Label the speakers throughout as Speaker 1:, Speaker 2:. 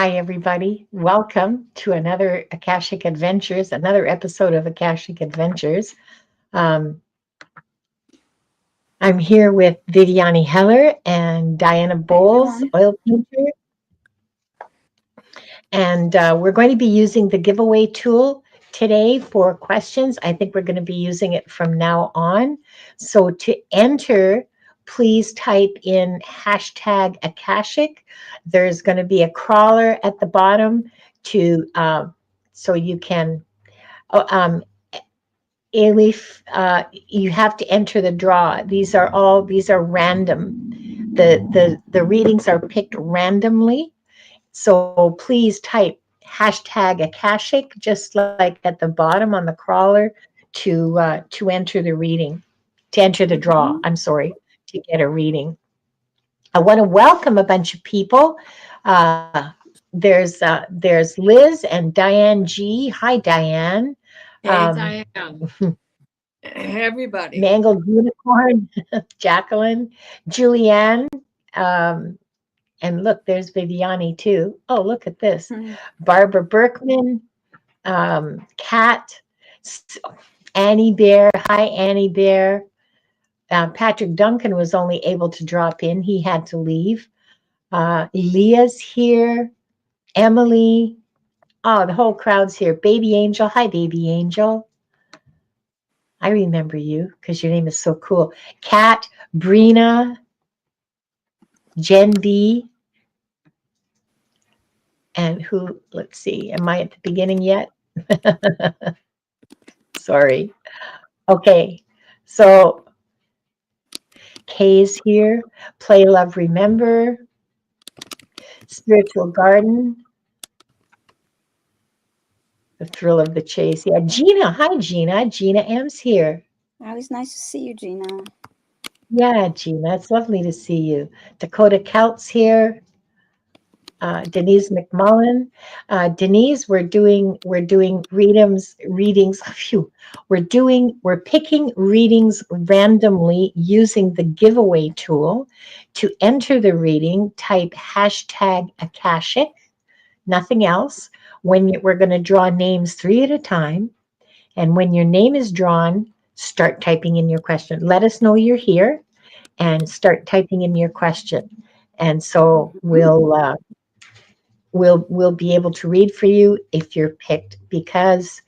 Speaker 1: Hi, everybody. Welcome to another Akashic Adventures, another episode of Akashic Adventures. Um, I'm here with Viviane Heller and Diana
Speaker 2: Hi,
Speaker 1: Boles,
Speaker 2: everyone.
Speaker 1: oil painter. And we're going to be using the giveaway tool today for questions. I think we're going to be using it from now on. So to enter, please type in hashtag Akashic. There's going to be a crawler at the bottom to so you can oh, Elif, you have to enter the draw. These are random. The readings are picked randomly. So please type hashtag Akashic, just like at the bottom on the crawler to enter the reading, to enter the draw.
Speaker 2: Mhm.
Speaker 1: I'm sorry, to get a reading. I want to welcome a bunch of people. Uh, there's Liz and Diane G. Hi, Diane.
Speaker 2: Hey,
Speaker 1: Um,
Speaker 2: Diane. Hey, everybody.
Speaker 1: Mangled Unicorn, Jacqueline, Julianne. Um, And look, there's Viviani too. Oh, look at this.
Speaker 2: Mhm.
Speaker 1: Barbara Berkman, Kat, Annie Bear. Hi, Annie Bear. Patrick Duncan was only able to drop in. He had to leave. Leah's here. Emily. Oh, the whole crowd's here. Baby Angel. Hi, Baby Angel. I remember you because your name is so cool. Kat, Brina, Jen B, and who, let's see, am I at the beginning yet? Sorry. Okay, so Kay's here. Play, Love, Remember. Spiritual Garden. The Thrill of the Chase. Yeah, Gina. Hi, Gina. Gina M's here.
Speaker 3: Always nice to see you, Gina.
Speaker 1: Yeah, Gina. It's lovely to see you. Dakota Coutts here. Denise McMullen. Denise, we're doing readings. Phew, we're picking readings randomly using the giveaway tool. To enter the reading, type hashtag Akashic, nothing else. We're going to draw names three at a time, and when your name is drawn, start typing in your question. Let us know you're here, and start typing in your question. And so
Speaker 3: Mhm.
Speaker 1: we'll be able to read for you if you're picked, because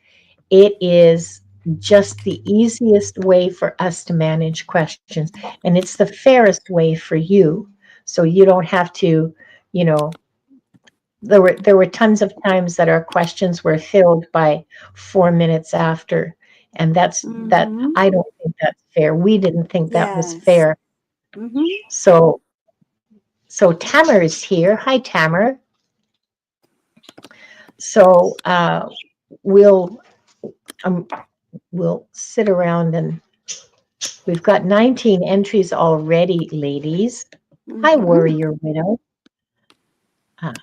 Speaker 1: it is just the easiest way for us to manage questions, and it's the fairest way for you, so you don't have to, you know, there were tons of times that our questions were filled by 4 minutes after, and that
Speaker 3: Mhm.
Speaker 1: I don't think that's fair. We didn't think that was
Speaker 3: Yes.
Speaker 1: fair.
Speaker 3: Mhm.
Speaker 1: So so Tamer is here. Hi, Tamer. So we'll um, we'll sit around, and we've got 19 entries already, ladies. Hi,
Speaker 3: Mhm.
Speaker 1: Warrior Widow. Uh,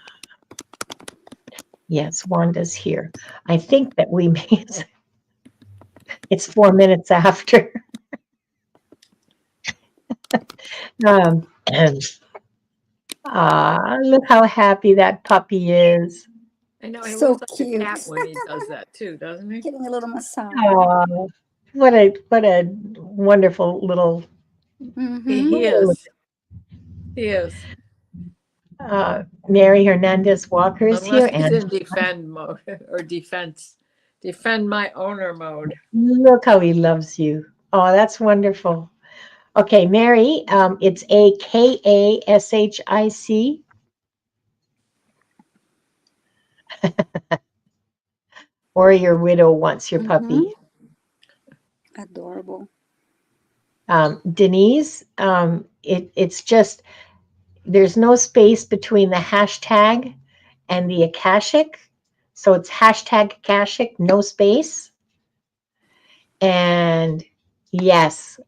Speaker 1: yes, Wanda's here. I think that we may, it's 4 minutes after. And look how happy that puppy is.
Speaker 2: I know he
Speaker 3: So
Speaker 2: looks like a cat
Speaker 3: cute.
Speaker 2: when he does that too, doesn't he?
Speaker 3: Getting a little massage.
Speaker 1: Oh, what a wonderful little.
Speaker 2: He
Speaker 3: Mhm.
Speaker 2: is. He is.
Speaker 1: Mary Hernandez Walker is
Speaker 2: Unless
Speaker 1: here,
Speaker 2: he's
Speaker 1: and
Speaker 2: in defend mode or defense. Defend my owner mode.
Speaker 1: look how he loves you. Oh, that's wonderful. Okay, Mary, it's Akashic. Or your widow wants your
Speaker 3: Mhm.
Speaker 1: puppy.
Speaker 3: Adorable.
Speaker 1: Denise, it's just, there's no space between the hashtag and the Akashic. So it's hashtag Akashic, no space. And yes,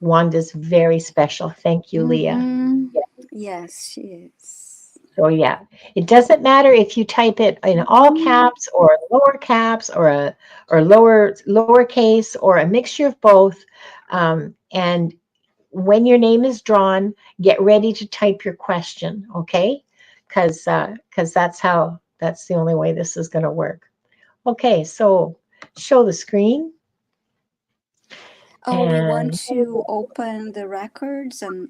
Speaker 1: Wanda's very special. Thank you, Leah.
Speaker 3: Mhm. Yes, she is.
Speaker 1: So yeah, it doesn't matter if you type it in all
Speaker 3: Mhm.
Speaker 1: caps or lower caps or lowercase or a mixture of both. And when your name is drawn, get ready to type your question, okay? because that's the only way this is going to work. Okay, so show the screen.
Speaker 3: Oh, we want
Speaker 1: And
Speaker 3: to open the records and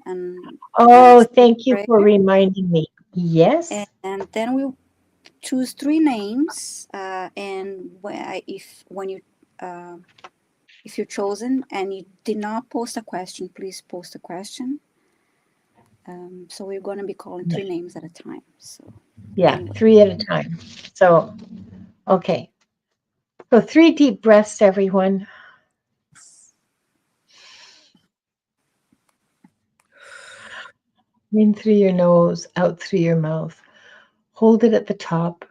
Speaker 1: oh,
Speaker 3: say
Speaker 1: thank you
Speaker 3: prayer,
Speaker 1: for reminding me. Yes.
Speaker 3: and then we'll choose three names. And uh, if you're chosen and you did not post a question, please post a question. So we're going to be calling three names at a time. So
Speaker 1: Yeah,
Speaker 3: anyway,
Speaker 1: 3 at a time. So, okay. So 3 deep breaths, everyone. In through your nose, out through your mouth. Hold it at the top.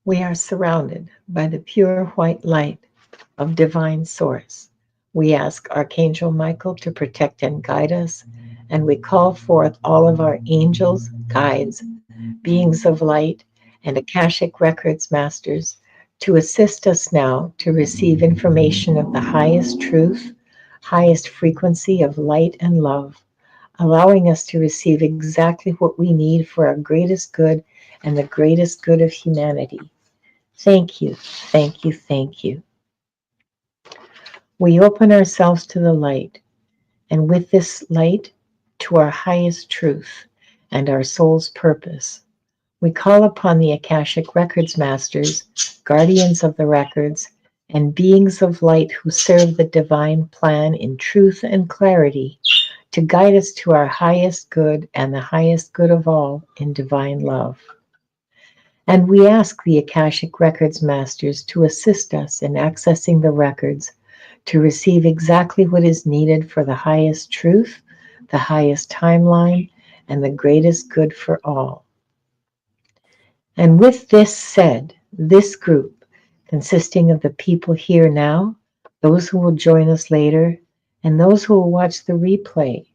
Speaker 1: We are surrounded by the pure white light of divine source. We ask Archangel Michael to protect and guide us, and we call forth all of our angels, guides, beings of light, and Akashic Records masters to assist us now to receive information of the highest truth, highest frequency of light and love, allowing us to receive exactly what we need for our greatest good and the greatest good of humanity. Thank you, thank you, thank you. We open ourselves to the light, and with this light, to our highest truth and our soul's purpose. We call upon the Akashic Records masters, guardians of the records, and beings of light who serve the divine plan in truth and clarity to guide us to our highest good and the highest good of all in divine love. And we ask the Akashic Records masters to assist us in accessing the records to receive exactly what is needed for the highest truth, the highest timeline, and the greatest good for all. And with this said, this group, consisting of the people here now, those who will join us later, and those who will watch the replay,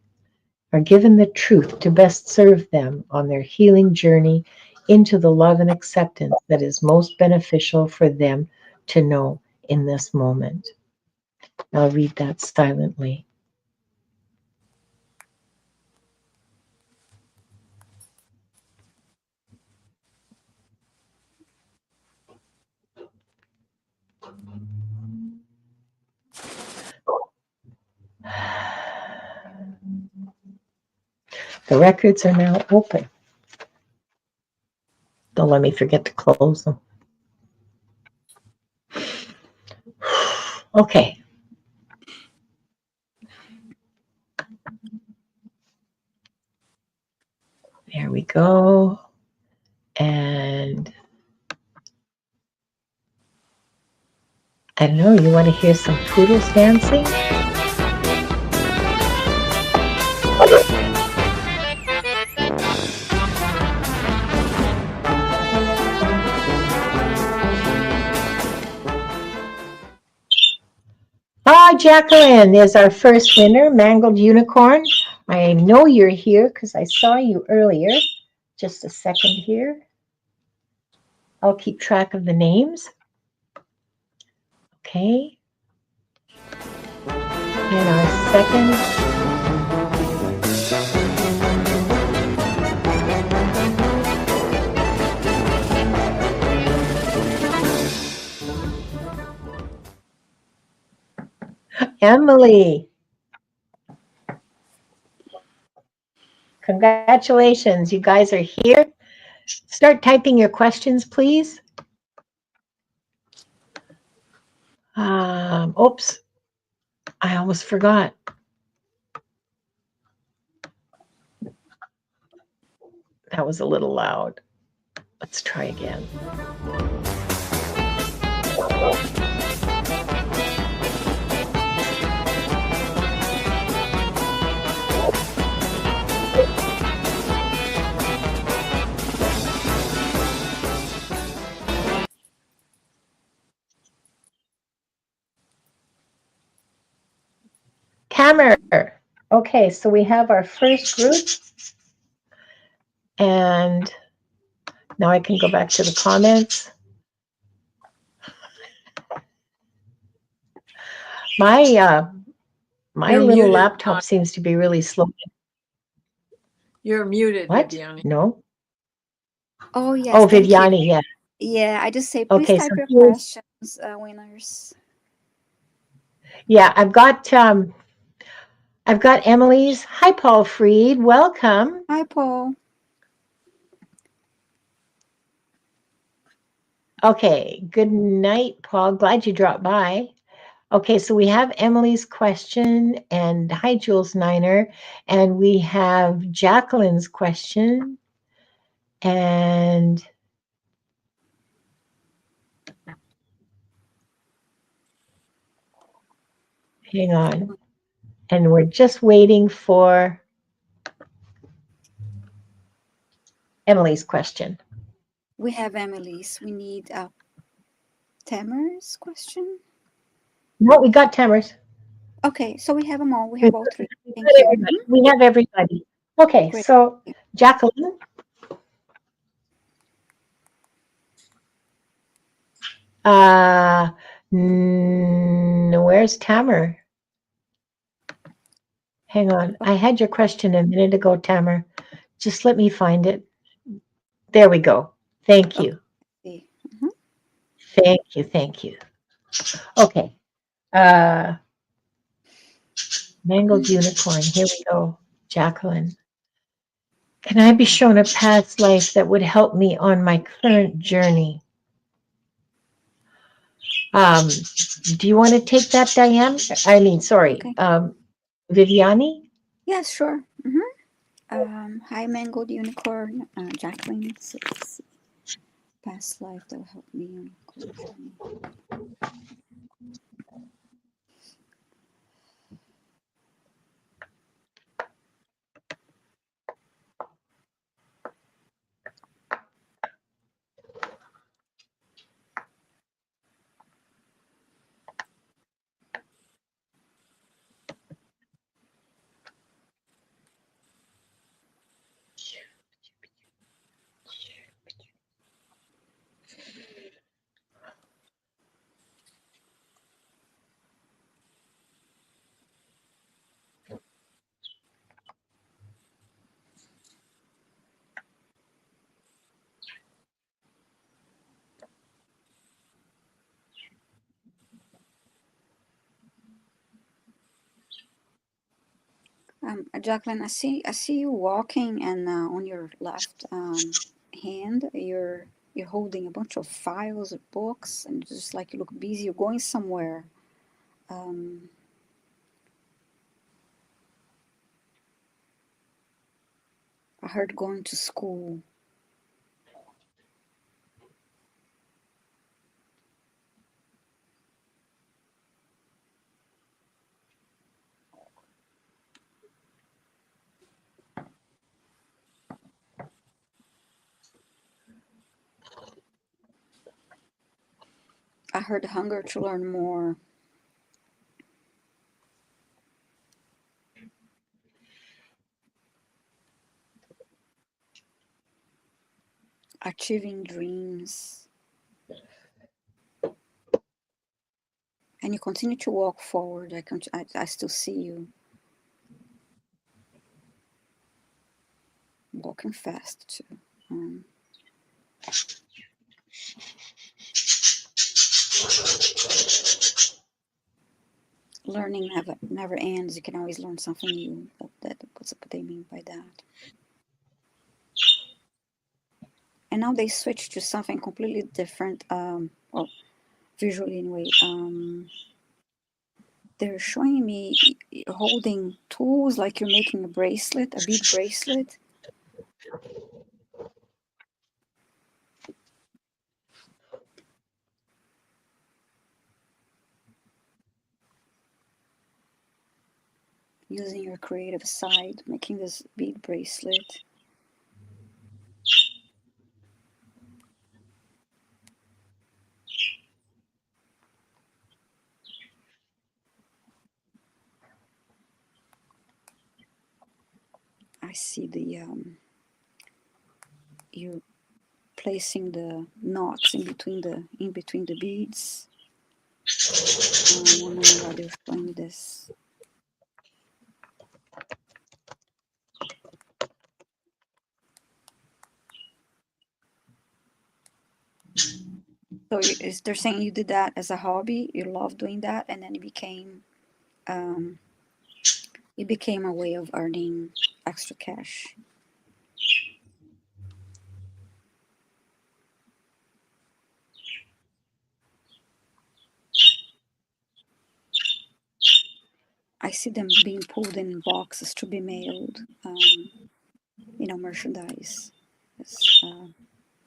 Speaker 1: are given the truth to best serve them on their healing journey into the love and acceptance that is most beneficial for them to know in this moment. I'll read that silently. The records are now open. Don't let me forget to close them. Okay. There we go. And I don't know, you want to hear some poodles dancing? Ah, Jacqueline is our first winner, Mangled Unicorn. I know you're here because I saw you earlier. Just a second here. I'll keep track of the names. Okay. And our second. Emily. Congratulations, you guys are here. Start typing your questions, please. Oops, I almost forgot. That was a little loud. Let's try again. Camer. Okay, so we have our first group, and now I can go back to the comments. My my
Speaker 2: You're
Speaker 1: little
Speaker 2: muted,
Speaker 1: laptop
Speaker 2: Conn.
Speaker 1: seems to be really slow.
Speaker 2: You're muted,
Speaker 1: What?
Speaker 2: Viviane.
Speaker 1: No?
Speaker 3: Oh, yes,
Speaker 1: Oh,
Speaker 3: thank you.
Speaker 1: Viviane, yeah.
Speaker 3: Yeah, I just say, please
Speaker 1: Okay, so
Speaker 3: type your
Speaker 1: here's,
Speaker 3: questions, winners.
Speaker 1: yeah, I've got Emily's. Hi, Paul Freed. Welcome.
Speaker 3: Hi, Paul.
Speaker 1: Okay, good night, Paul. Glad you dropped by. Okay, so we have Emily's question, and hi, Jules Niner, and we have Jacqueline's question, and hang on, and we're just waiting for Emily's question.
Speaker 3: We have Emily's. We need Tamer's question.
Speaker 1: No, we got Tamers.
Speaker 3: Okay, so we have them all. We
Speaker 1: We
Speaker 3: have all three. Thank you.
Speaker 1: everybody. We have everybody. Okay,
Speaker 3: Great.
Speaker 1: so Jacqueline. Where's Tamer? Hang on. I had your question a minute ago, Tamer. Just let me find it. There we go. Thank you.
Speaker 3: Okay.
Speaker 1: Thank you. Thank you. Okay. Mangled unicorn. Here we go. Jacqueline. Can I be shown a past life that would help me on my current journey? Do you want to take that, Diane? I mean, sorry,
Speaker 3: Okay.
Speaker 1: Viviane?
Speaker 3: Yes, sure. Hi, Mangled Unicorn. Jacqueline. Let's see. Past life that will help me on current journey. Jacqueline, I see you walking, and on your left hand, you're holding a bunch of files of books, and it's just like you look busy. You're going somewhere. Um, I heard going to school. I heard hunger to learn more. Achieving dreams. And you continue to walk forward. I still see you walking fast too. Learning never ends. You can always learn something new. What's what they mean by that? And now they switch to something completely different. Well, visually anyway. They're showing me holding tools like you're making a bracelet, a bead bracelet. Using your creative side, making this bead bracelet. see you placing the knots in between the beads. One moment while they're showing me this. So they're saying you did that as a hobby, you love doing that, and then it became a way of earning extra cash. I see them being pulled in boxes to be mailed, merchandise,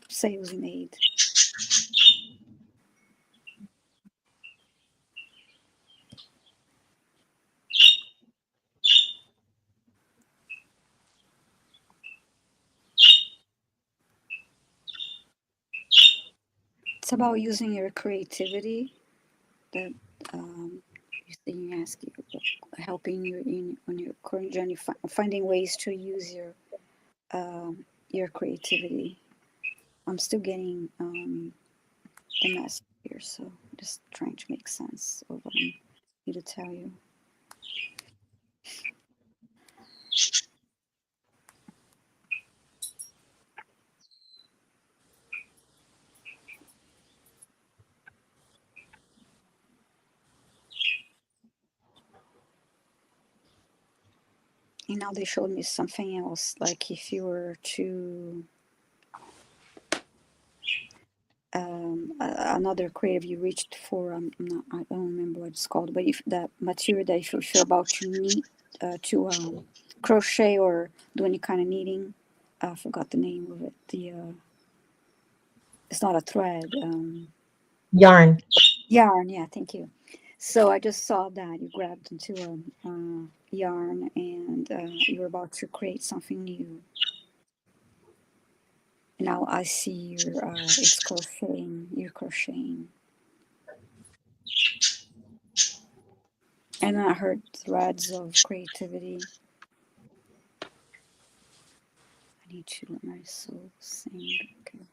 Speaker 3: sales made. It's about using your creativity that you ask you, helping you on your current journey, finding ways to use your creativity. I'm still getting the message here, so just trying to make sense of what I need to tell you. And now they showed me something else, like if you were to another creative you reached for, I don't remember what it's called, but if that material that if you're about to knit, to crochet or do any kind of knitting, I forgot the name of it. It's not a thread.
Speaker 1: Yarn.
Speaker 3: Yarn, yeah, thank you. So I just saw that you grabbed into a yarn and you were about to create something new. Now I see it's crocheting. You're crocheting, and I heard threads of creativity. I need to let my soul sing. Okay.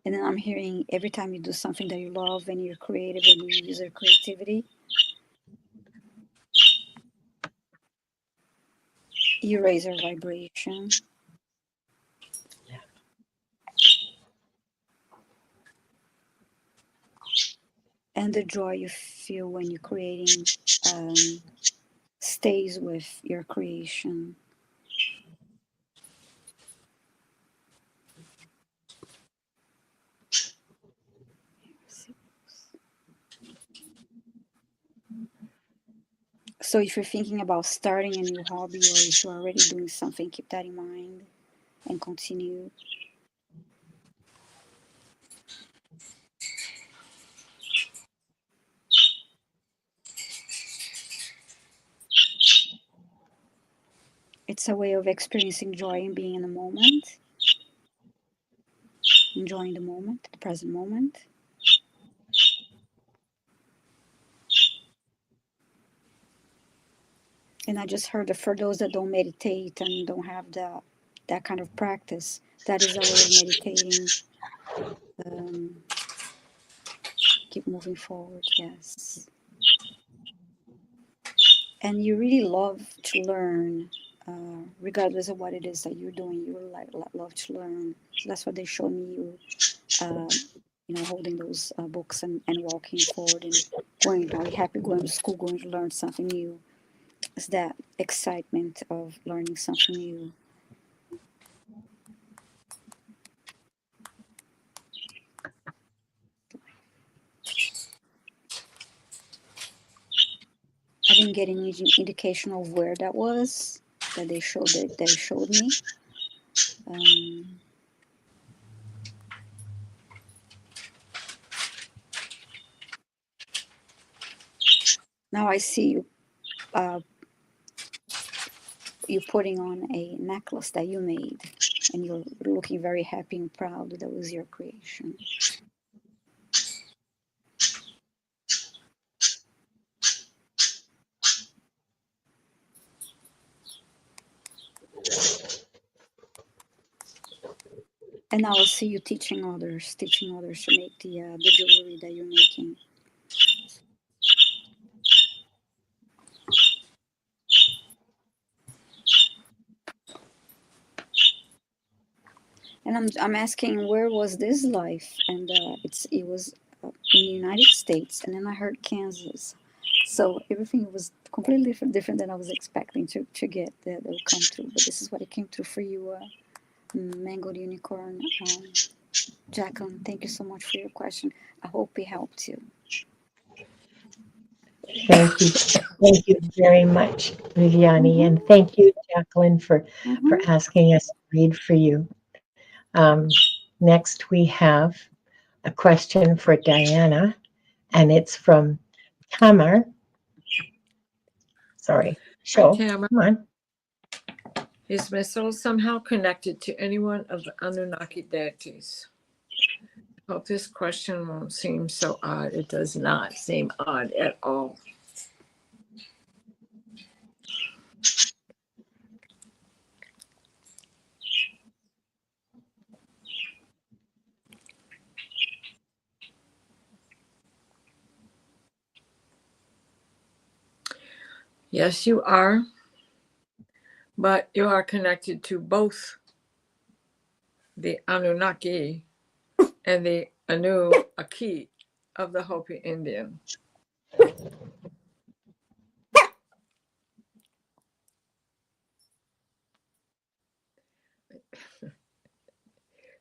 Speaker 3: And then I'm hearing every time you do something that you love and you're creative and you use your creativity, you raise your vibration.
Speaker 1: Yeah.
Speaker 3: And the joy you feel when you're creating stays with your creation. So if you're thinking about starting a new hobby or if you're already doing something, keep that in mind and continue. It's a way of experiencing joy and being in the moment, enjoying the moment, the present moment. And I just heard that for those that don't meditate and don't have that kind of practice, that is a way of meditating. Keep moving forward, yes. And you really love to learn, regardless of what it is that you're doing. You love to learn. So that's what they showed me you, holding those books and walking forward and going. Are you happy going to school, going to learn something new? It's that excitement of learning something new. I didn't get any indication of where that was that they showed me. Now I see you. You're putting on a necklace that you made, and you're looking very happy and proud that was your creation. And I will see you teaching others to make the jewelry that you're making. And I'm asking, where was this life? And it was in the United States, and then I heard Kansas. So everything was completely different than I was expecting to get that will come through. But this is what it came through for you, Mangled Unicorn. Jacqueline, thank you so much for your question. I hope it helped you.
Speaker 1: Thank you. Thank you very much, Viviane. And thank you, Jacqueline, for
Speaker 3: Mm-hmm.
Speaker 1: asking us to read for you. Next, we have a question for Diana, and it's from Tamar. Sorry,
Speaker 2: Hi,
Speaker 1: show.
Speaker 2: Tamara.
Speaker 1: Come on.
Speaker 2: Is my soul somehow connected to any one of the Anunnaki deities? Hope this question won't seem so odd. It does not seem odd at all. Yes, you are, but you are connected to both the Anunnaki and the Anu-Aki of the Hopi Indian.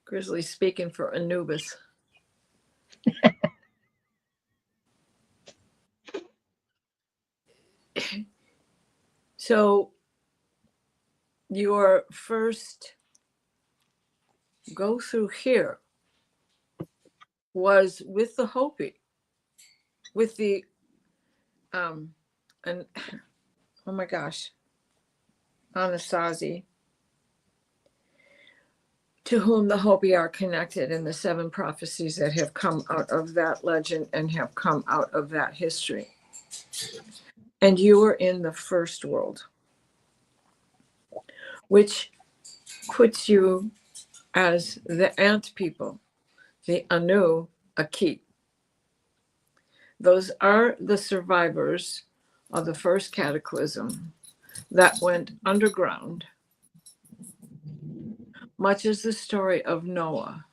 Speaker 2: Grizzly speaking for Anubis. So your first go through here was with the Hopi, with the and oh my gosh, Anasazi, to whom the Hopi are connected in the 7 prophecies that have come out of that legend and have come out of that history. And you were in the first world, which puts you as the ant people, the Anu-Aki. Those are the survivors of the first cataclysm that went underground, much as the story of Noah,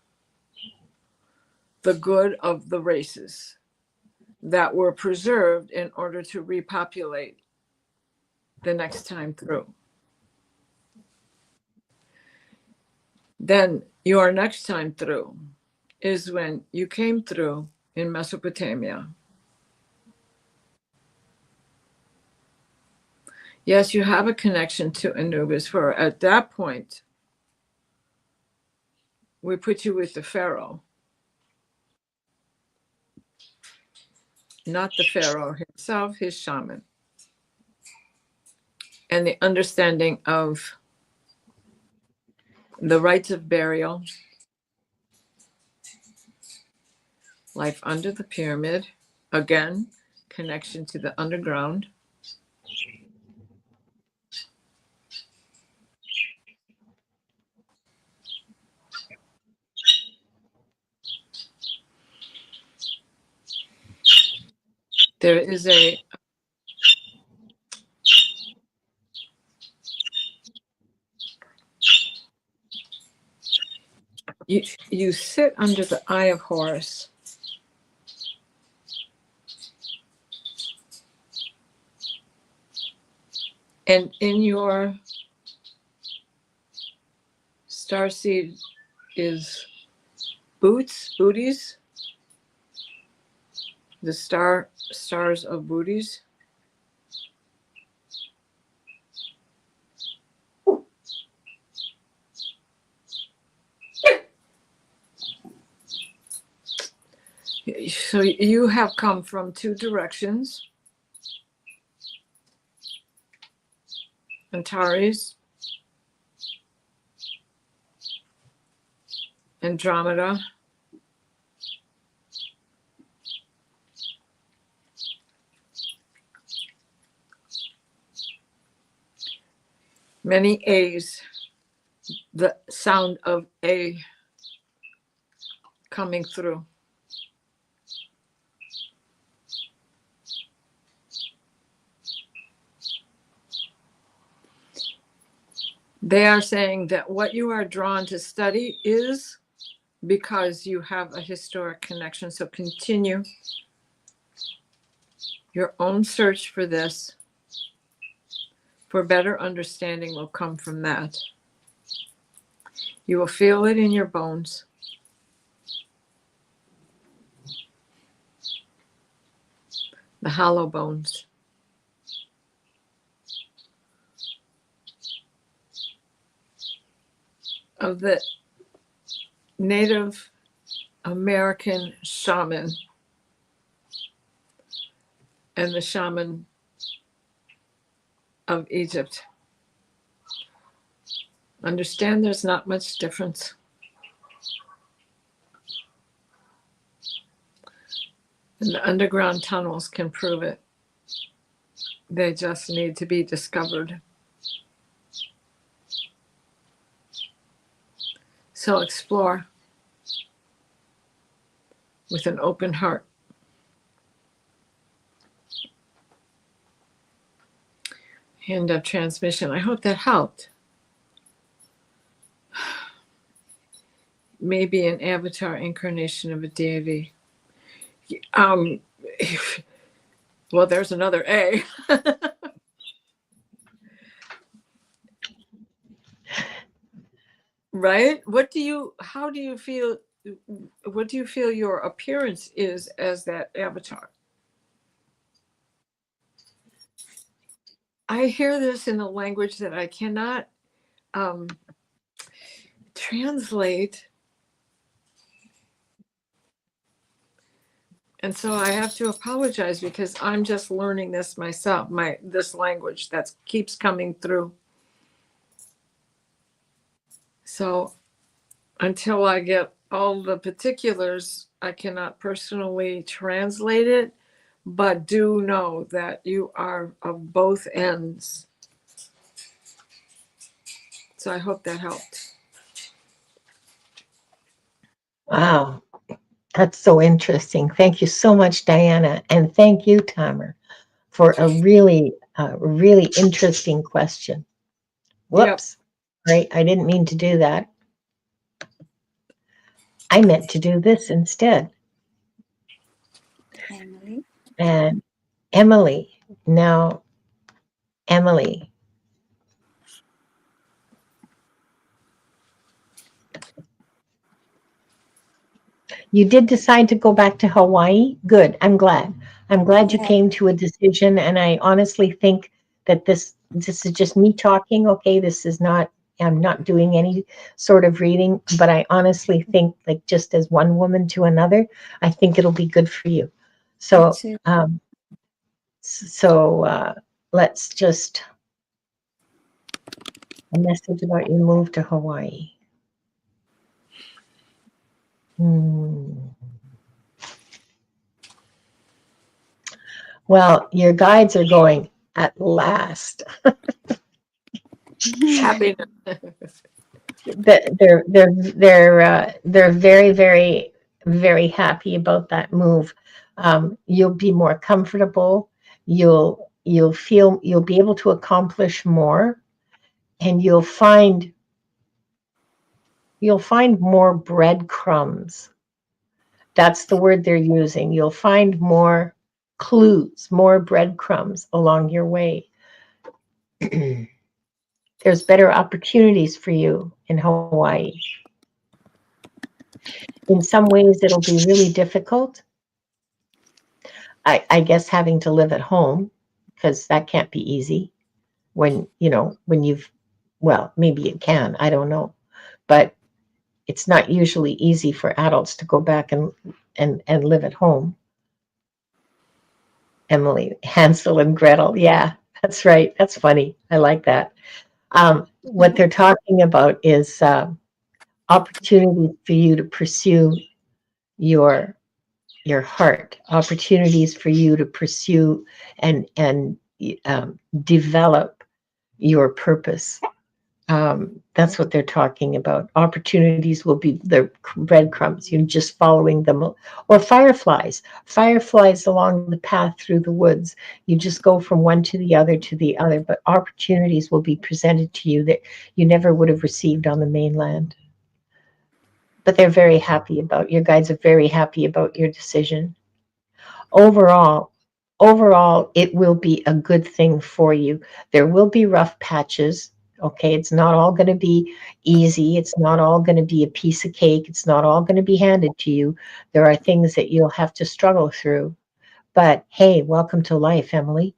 Speaker 2: the good of the races that were preserved in order to repopulate the next time through. Then your next time through is when you came through in Mesopotamia. Yes, you have a connection to Anubis, for at that point, we put you with the Pharaoh, not the Pharaoh himself, his shaman. And the understanding of the rites of burial, life under the pyramid, again, connection to the underground. There is you sit under the eye of Horus. And in your starseed is booties, the stars of booties. So you have come from 2 directions. Antares, Andromeda, Many A's, the sound of A coming through. They are saying that what you are drawn to study is because you have a historic connection. So continue your own search for this. For better understanding will come from that. You will feel it in your bones. The hollow bones. Of the Native American shaman and the shaman of Egypt. Understand there's not much difference. And the underground tunnels can prove it. They just need to be discovered. So explore with an open heart. Hand up transmission. I hope that helped. Maybe an avatar incarnation of a deity. Well, there's another A. Right? How do you feel, what do you feel your appearance is as that avatar? I hear this in a language that I cannot translate. And so I have to apologize because I'm just learning this myself, this language that keeps coming through. So until I get all the particulars, I cannot personally translate it, but do know that you are of both ends. So I hope that helped.
Speaker 1: Wow, that's so interesting. Thank you so much, Diana. And thank you, Tamer, for a really interesting question. Whoops. Yep. Right, I didn't mean to do that. I meant to do this instead.
Speaker 3: Emily.
Speaker 1: And Emily. Now, Emily. You did decide to go back to Hawaii? Good. I'm glad. I'm glad you came to a decision. And I honestly think that this is just me talking. Okay, this is not, I'm not doing any sort of reading, but I honestly think, like, just as one woman to another, I think it'll be good for you. So, let's just, a message about your move to Hawaii. Well, your guides are going, at last.
Speaker 2: Happiness.
Speaker 1: They're very, very, very happy about that move. You'll be more comfortable. You'll feel, you'll be able to accomplish more, and you'll find more breadcrumbs. That's the word they're using. You'll find more clues, more breadcrumbs along your way. There's better opportunities for you in Hawaii. In some ways, it'll be really difficult. I guess having to live at home, because that can't be easy when you've, well, maybe it can, I don't know. But it's not usually easy for adults to go back and live at home. Emily, Hansel and Gretel. Yeah, that's right. That's funny. I like that. What they're talking about is opportunities for you to pursue your heart, opportunities for you to pursue and develop your purpose. That's what they're talking about. Opportunities will be the breadcrumbs. You're just following them, or fireflies. Fireflies along the path through the woods. You just go from one to the other to the other, but opportunities will be presented to you that you never would have received on the mainland. But they're very happy about, your guides are very happy about your decision. Overall, overall, it will be a good thing for you. There will be rough patches. Okay, it's not all going to be easy. It's not all going to be a piece of cake. It's not all going to be handed to you. There are things that you'll have to struggle through. But hey, welcome to life, Emily.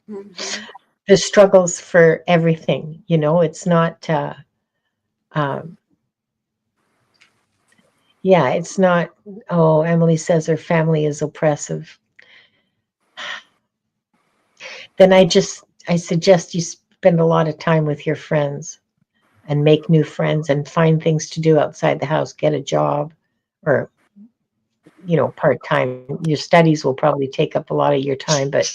Speaker 3: Mhm.
Speaker 1: There's struggles for everything. You know, it's not, um, yeah, it's not, oh, Emily says her family is oppressive. Then I suggest you spend a lot of time with your friends and make new friends and find things to do outside the house, get a job or, you know, part-time. Your studies will probably take up a lot of your time, but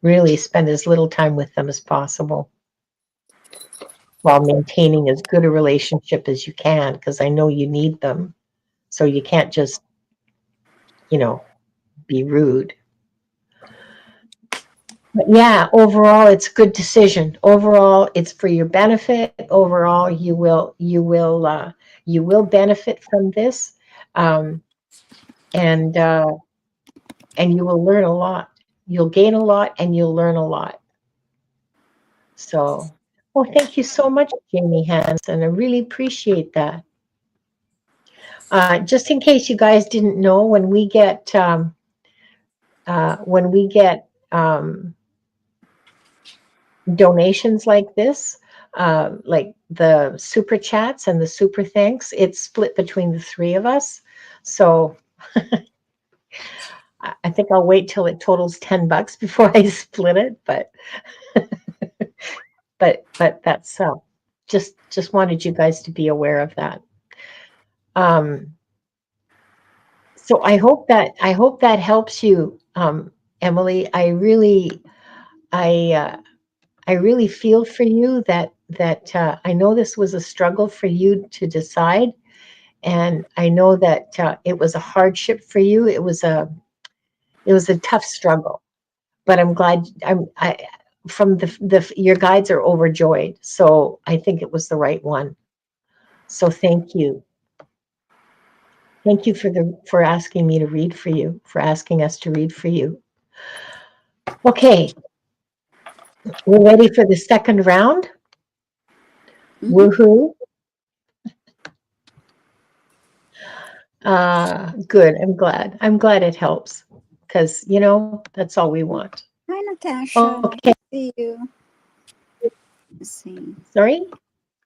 Speaker 1: really spend as little time with them as possible while maintaining as good a relationship as you can, because I know you need them. So you can't just, you know, be rude. But yeah, overall, it's a good decision. Overall, it's for your benefit. Overall, you will benefit from this, um, and and you will learn a lot. You'll gain a lot, and you'll learn a lot. So, well, thank you so much, Jamie Hansen. I really appreciate that. Just in case you guys didn't know, when we get donations like this, like the super chats and the super thanks, it's split between the three of us. So I think I'll wait till it totals $10 before I split it. But that's just wanted you guys to be aware of that. Um, so I hope that helps you, Emily. I I really feel for you that I know this was a struggle for you to decide, and I know that it was a hardship for you. It was a tough struggle, but I'm glad I from the your guides are overjoyed. So I think it was the right one. So thank you. Thank you for asking me to read for you, for asking us to read for you. Okay, we're ready for the second round.
Speaker 3: Mhm.
Speaker 1: Woohoo. Good. I'm glad. I'm glad it helps because, you know, that's all we want.
Speaker 3: Hi, Natasha. Nice
Speaker 1: Okay.
Speaker 3: to see you. Let's see.
Speaker 1: Sorry.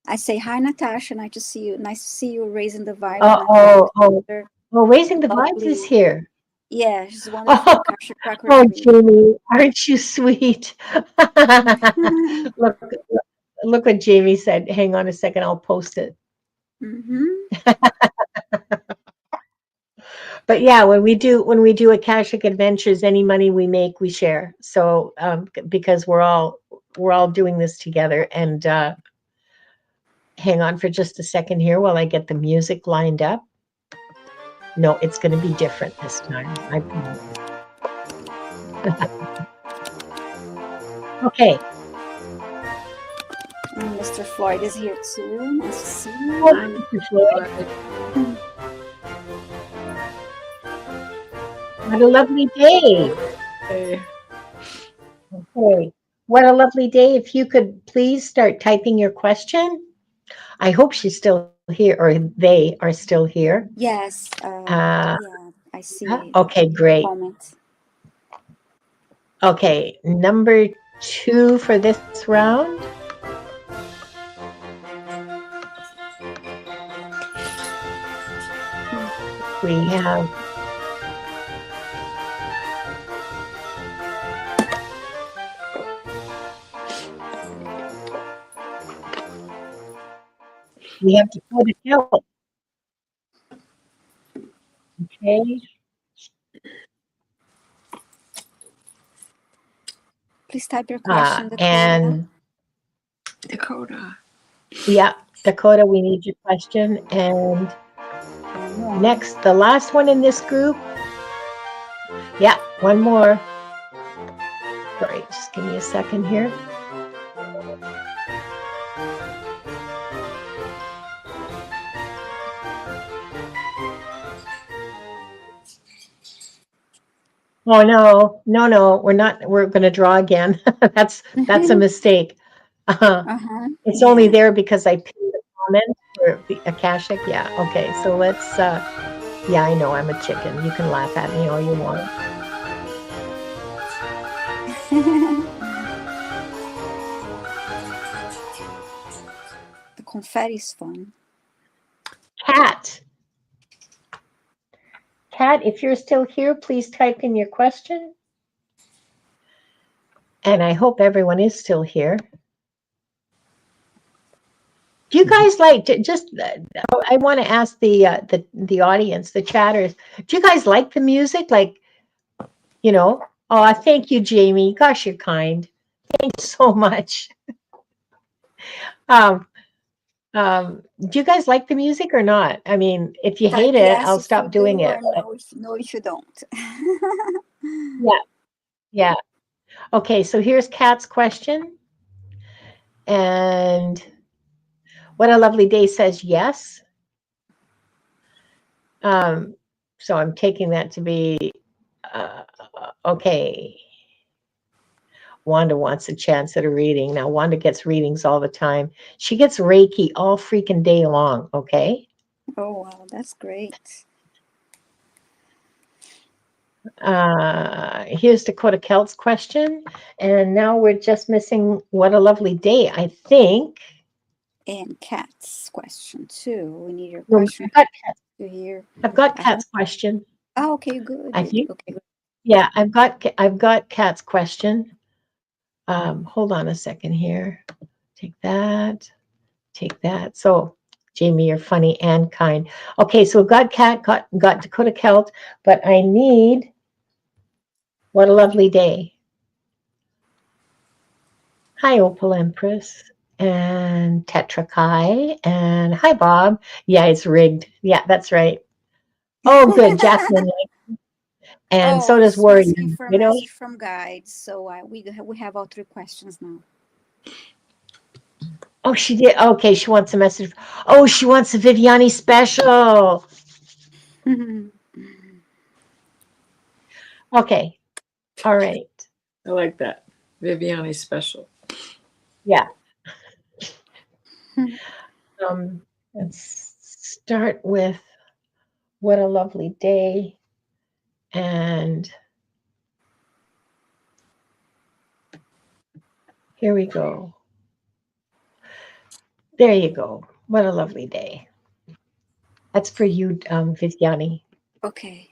Speaker 3: I say hi, Natasha. Nice to see you. Nice to see you raising the vibes.
Speaker 1: Oh,
Speaker 3: And
Speaker 1: oh, oh,
Speaker 3: another
Speaker 1: oh, Raising the Vibes is
Speaker 3: lovely,
Speaker 1: here.
Speaker 3: yeah, she's wonderful
Speaker 1: Oh,
Speaker 3: Akashic Record
Speaker 1: oh,
Speaker 3: reader.
Speaker 1: Jamie, aren't you sweet? Look, look what Jamie said. Hang on a second. I'll post it.
Speaker 3: Mm-hmm.
Speaker 1: But yeah, when we do Akashic Adventures, any money we make, we share. So because we're all doing this together. And hang on for just a second here while I get the music lined up. No, it's going to be different this time. I promise. Okay.
Speaker 3: And Mr. Floyd is here too. Nice to see you.
Speaker 1: Oh,
Speaker 2: I'm
Speaker 1: Mr. Floyd,
Speaker 2: like,
Speaker 1: what a lovely day.
Speaker 2: hey,
Speaker 1: Okay. What a lovely day. If you could please start typing your question. I hope she's still here or they are still here.
Speaker 3: Yes.
Speaker 1: Uh,
Speaker 3: Yeah, I see
Speaker 1: okay, great.
Speaker 3: comment.
Speaker 1: Okay, number 2 for this round. We have Dakota Hill. Okay.
Speaker 3: Please type your question, Dakota.
Speaker 1: And
Speaker 2: Dakota.
Speaker 1: Yeah, Dakota, we need your question. And
Speaker 3: One more.
Speaker 1: next, the last one in this group. Yeah, one more. Sorry, just give me a second here. Oh no, we're not. We're going to draw again. That's a mistake.
Speaker 3: Uh-huh.
Speaker 1: It's
Speaker 3: Yeah.
Speaker 1: only there because I pinned a comment for the Akashic. Yeah. Okay. So let's. Yeah, I know I'm a chicken. You can laugh at me all you want.
Speaker 3: The confetti is fun.
Speaker 1: Cat. Cat, if you're still here, please type in your question. And I hope everyone is still here. Do you guys like just? I want to ask the audience, the chatters. Do you guys like the music? Like, you know? Oh, thank you, Jamie. Gosh, you're kind. Thank you so much. Um, do you guys like the music or not? I mean, if you
Speaker 3: Type
Speaker 1: hate it,
Speaker 3: yes
Speaker 1: I'll
Speaker 3: if you
Speaker 1: stop
Speaker 3: do,
Speaker 1: doing it.
Speaker 3: or no if you don't.
Speaker 1: Yeah, yeah. Okay, so here's Kat's question. And What a Lovely Day says yes. So I'm taking that to be okay. Wanda wants a chance at a reading. Now, Wanda gets readings all the time. She gets Reiki all freaking day long, okay?
Speaker 3: Oh, wow, that's great.
Speaker 1: Here's Dakota Kelt's question. And now we're just missing What a Lovely Day, I think.
Speaker 3: And Kat's question too. We need your
Speaker 1: No,
Speaker 3: question to hear.
Speaker 1: I've got Kat's question.
Speaker 3: Oh, okay, good.
Speaker 1: I think.
Speaker 3: Okay.
Speaker 1: Yeah, I've got Kat's question. Hold on a second here. Take that. Take that. So, Jamie, you're funny and kind. Okay, so got Kat, got Dakota Kelt, but I need What a Lovely Day. Hi, Opal Empress and Tetra Kai, and hi, Bob. Yeah, it's rigged. Yeah, that's right. Oh, good, Jasmine, and
Speaker 3: Oh,
Speaker 1: so does
Speaker 3: she's
Speaker 1: Warrior.
Speaker 3: asking for a
Speaker 1: You know.
Speaker 3: message from guides. So we have all three questions now.
Speaker 1: Oh, she did. Okay, she wants a message. Oh, she wants a Viviane special. Okay. All right.
Speaker 2: I like that. Viviane special.
Speaker 1: Yeah. Let's start with What a Lovely Day. And here we go. There you go. What a lovely day. That's for you, Viviane,
Speaker 3: Okay.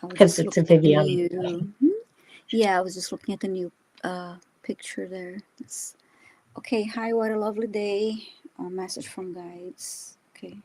Speaker 3: I was
Speaker 1: because
Speaker 3: just
Speaker 1: it's a
Speaker 3: looking at the
Speaker 1: Viviane.
Speaker 3: new. Yeah, I was just looking at the new picture there. It's okay. Hi, what a lovely day. A message from guides. Okay.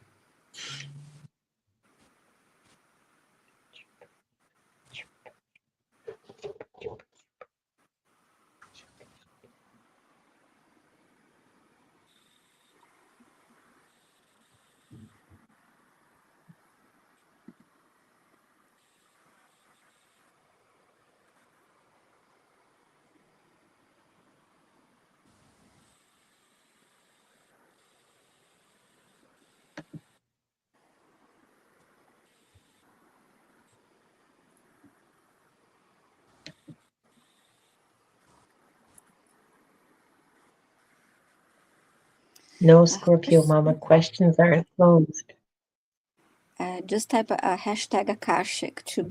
Speaker 1: No, Scorpio Mama, questions aren't closed.
Speaker 3: Just type a hashtag Akashic to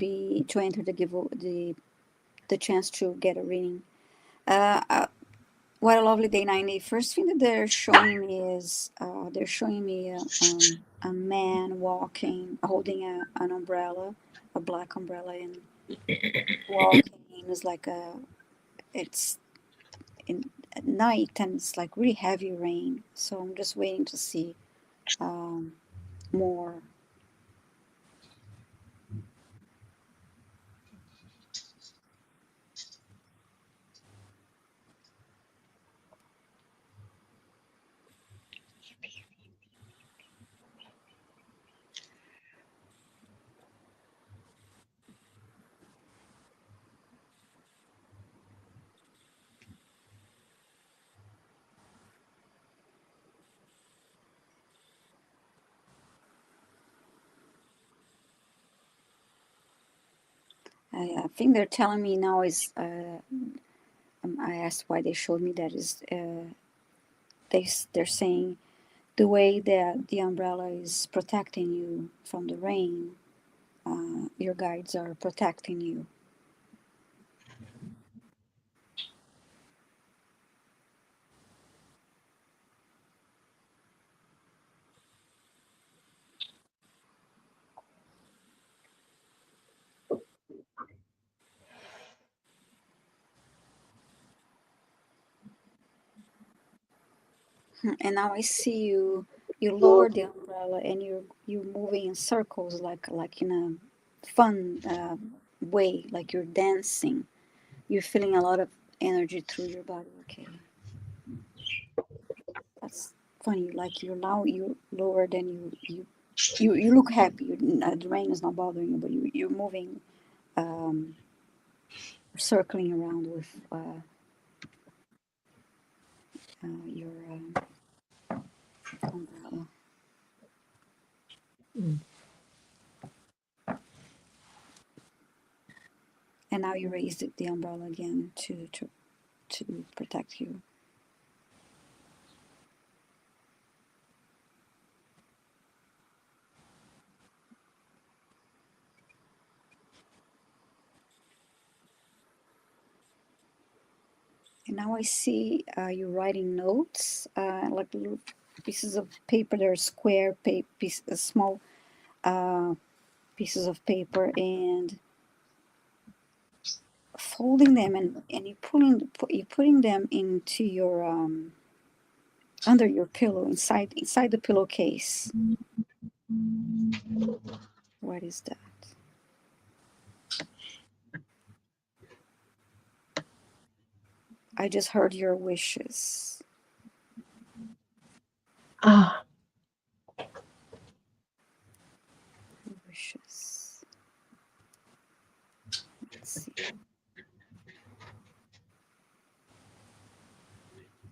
Speaker 3: enter the chance to get a reading. What a lovely day, 90. First thing that they're showing me is they're showing me a man walking, holding an umbrella, a black umbrella, and walking. It's like it's in at night and it's like really heavy rain. So I'm just waiting to see more. I think they're telling me now is. I asked why they showed me that is. They're saying the way that the umbrella is protecting you from the rain. Your guides are protecting you. And now I see you. You lower the umbrella and you're moving in circles like in a fun way, like you're dancing. You're feeling a lot of energy through your body. Okay, that's funny. Like you lowered and you look happy. The rain is not bothering you, but you're moving, um, circling around with your umbrella.
Speaker 1: Mm.
Speaker 3: And now you raised the umbrella again to protect you. And now I see you writing notes, like little pieces of paper. They're square small uh, pieces of paper, and folding them, and you're putting them into your under your pillow, inside the pillowcase. What is that? I just heard your wishes.
Speaker 1: Ah,
Speaker 3: Wishes. Let's see.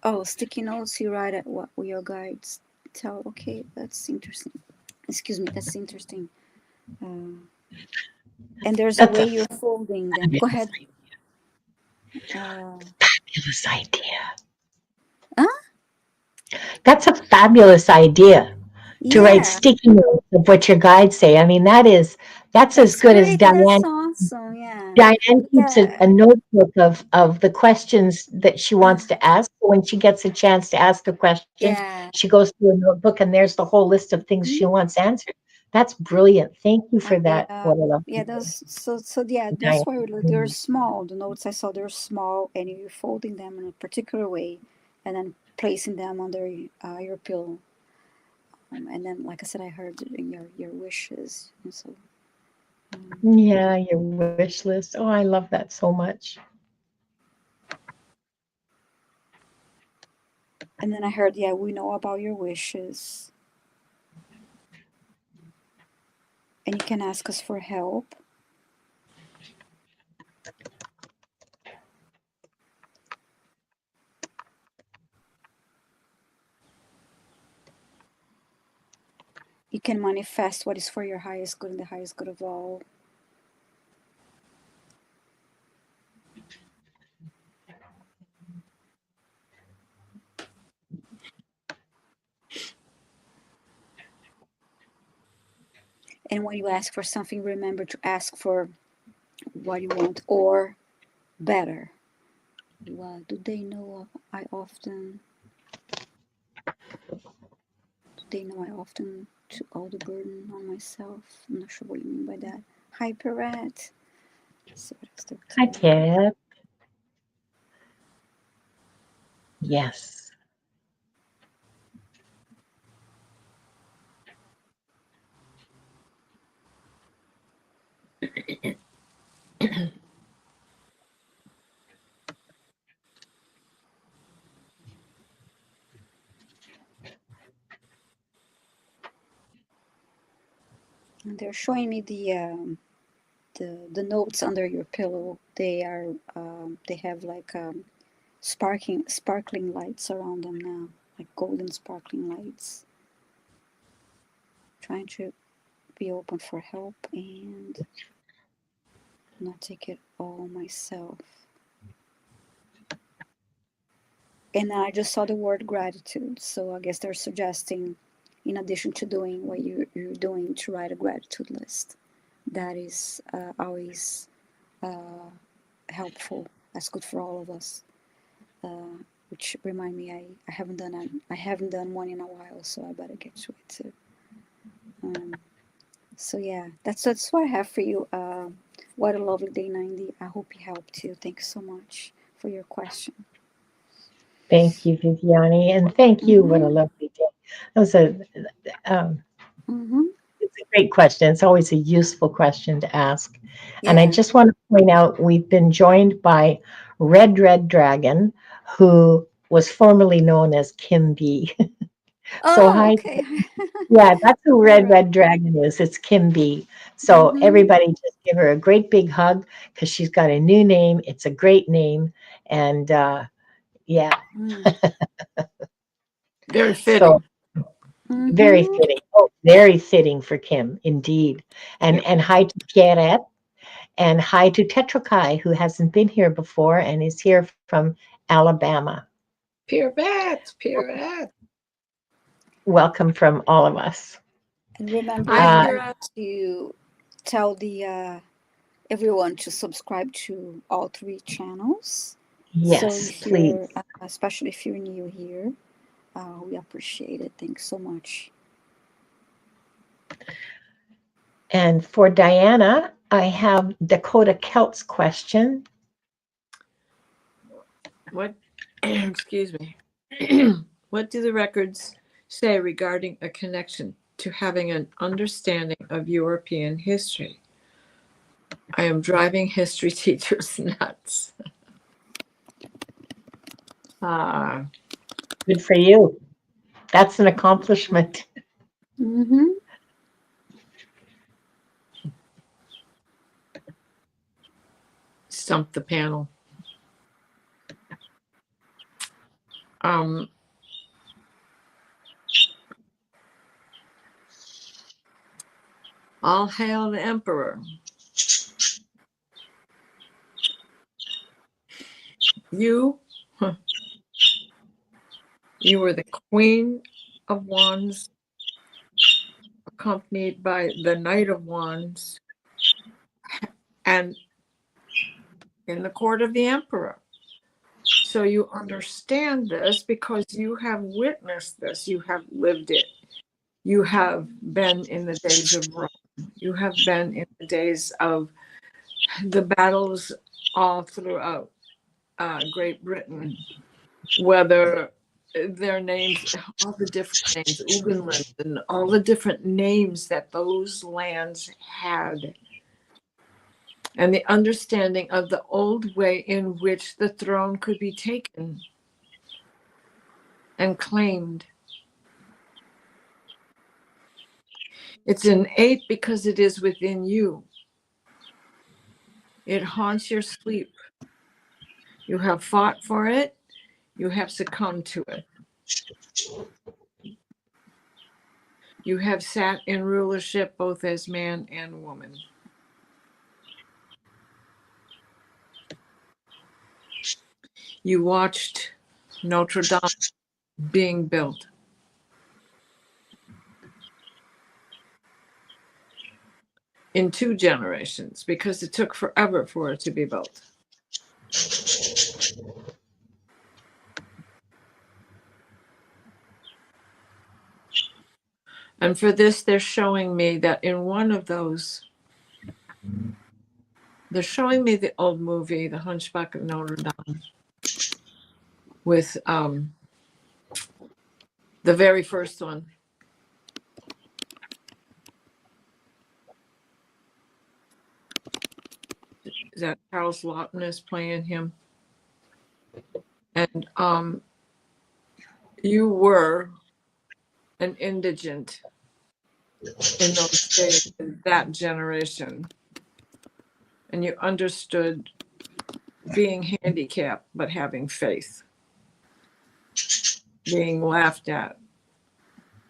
Speaker 3: Oh, sticky notes. You write at what your guides tell. Okay, that's interesting. Excuse me, that's interesting. Uh, and there's a
Speaker 1: that's
Speaker 3: way
Speaker 1: a
Speaker 3: you're folding them. Go ahead. Uh,
Speaker 1: fabulous idea.
Speaker 3: huh?
Speaker 1: That's a fabulous idea to write
Speaker 3: Yeah,
Speaker 1: sticky notes of what your guides say. I mean, that's as
Speaker 3: that's
Speaker 1: good as
Speaker 3: great. That's awesome. Yeah,
Speaker 1: Diane keeps
Speaker 3: yeah,
Speaker 1: a notebook of the questions that she wants to ask. When she gets a chance to ask a question,
Speaker 3: yeah.
Speaker 1: she goes through a notebook and there's the whole list of things she
Speaker 3: Mhm.
Speaker 1: wants answered. That's brilliant. Thank you for that. What I love
Speaker 3: Yeah. Those. So yeah.
Speaker 1: Diane.
Speaker 3: That's why they're small. The notes I saw, they're small, and you're folding them in a particular way, and then placing them under your pillow. And then, like I said, I heard your wishes, and so. Um,
Speaker 1: Yeah, your wish list. Oh, I love that so much.
Speaker 3: and then I heard, yeah, we know about your wishes, and you can ask us for help. You can manifest what is for your highest good and the highest good of all. And when you ask for something, remember to ask for what you want or better. What do they know? I often do they know I often took all the burden on myself. I'm not sure what you mean by that. Hyperrat. Let's see what else they're
Speaker 1: Hi,
Speaker 3: telling me.
Speaker 1: Ted. Yes.
Speaker 3: And they're showing me the notes under your pillow. They have like sparkling lights around them now, like golden sparkling lights. Trying to be open for help, and not take it all myself. And I just saw the word gratitude. So I guess they're suggesting, in addition to doing what you're doing, to write a gratitude list. That is always helpful. That's good for all of us. Which remind me, I haven't done one in a while, so I better get to it too. So yeah, that's what I have for you. What a lovely day, 90. I hope it helped you. Thanks so much for your question.
Speaker 1: Thank you, Viviane, and thank you. What a lovely day. That was it's a great question. It's always a useful question to ask. And I
Speaker 3: Yeah.
Speaker 1: just want to point out we've been joined by Red Dragon, who was formerly known as Kim B. So
Speaker 3: Oh,
Speaker 1: hi.
Speaker 3: okay.
Speaker 1: Yeah, that's who
Speaker 3: All right.
Speaker 1: Red Dragon is. It's Kim B. So everybody just give her a great big hug because she's got a new name. It's a great name. And yeah,
Speaker 2: Very
Speaker 1: so
Speaker 2: fitting.
Speaker 1: very
Speaker 3: Mm-hmm.
Speaker 1: fitting. Oh, very fitting for Kim, indeed.
Speaker 2: Yep.
Speaker 1: And hi to Pierrette and hi to Tetrakai, who hasn't been here before and is here from Alabama.
Speaker 2: Pirouette.
Speaker 1: Welcome from all of us.
Speaker 3: And remember,
Speaker 2: Hi,
Speaker 1: Uh,
Speaker 2: Pirouette.
Speaker 3: to tell the everyone to subscribe to all 3 channels. So
Speaker 1: yes,
Speaker 3: if
Speaker 1: please.
Speaker 3: you're, especially if you're new here, we appreciate it. Thanks so much.
Speaker 1: And for Diana, I have Dakota Kelt's question.
Speaker 2: What? Excuse me. What do the records say regarding a connection to having an understanding of European history? I am driving history teachers nuts.
Speaker 1: Good for you. That's an accomplishment.
Speaker 3: Mm-hmm.
Speaker 2: Stump the panel. All hail the emperor. You were the Queen of Wands, accompanied by the Knight of Wands, and in the court of the emperor. So you understand this because you have witnessed this, you have lived it. You have been in the days of Rome. You have been in the days of the battles all throughout Great Britain, whether their names, all the different names, Ugenland, and all the different names that those lands had, and the understanding of the old way in which the throne could be taken and claimed. It's innate because it is within you. It haunts your sleep. You have fought for it. You have succumbed to it. You have sat in rulership both as man and woman. You watched Notre Dame being built. In 2 generations, because it took forever for it to be built. And for this, they're showing me that in one of those, they're showing me the old movie, The Hunchback of Notre Dame, with the very first one. That Charles Lawton is playing him. And you were an indigent in those days, in that generation. And you understood being handicapped, but having faith, being laughed at,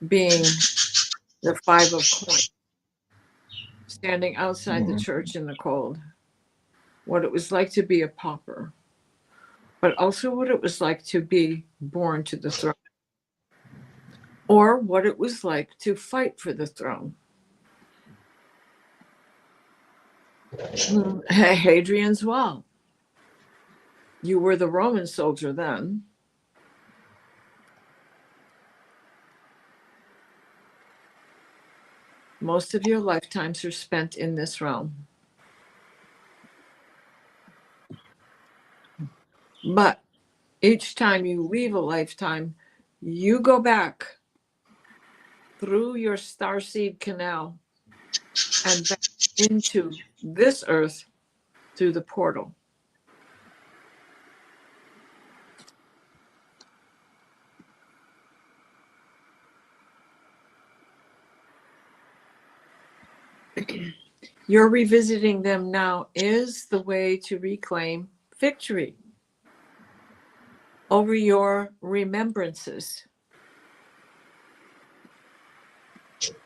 Speaker 2: being the 5 of coins, standing outside the church in the cold, what it was like to be a pauper, but also what it was like to be born to the throne, or what it was like to fight for the throne. Hadrian's Wall. You were the Roman soldier then. Most of your lifetimes are spent in this realm. But each time you leave a lifetime, you go back through your starseed canal and back into this earth through the portal. Your revisiting them now is the way to reclaim victory over your remembrances.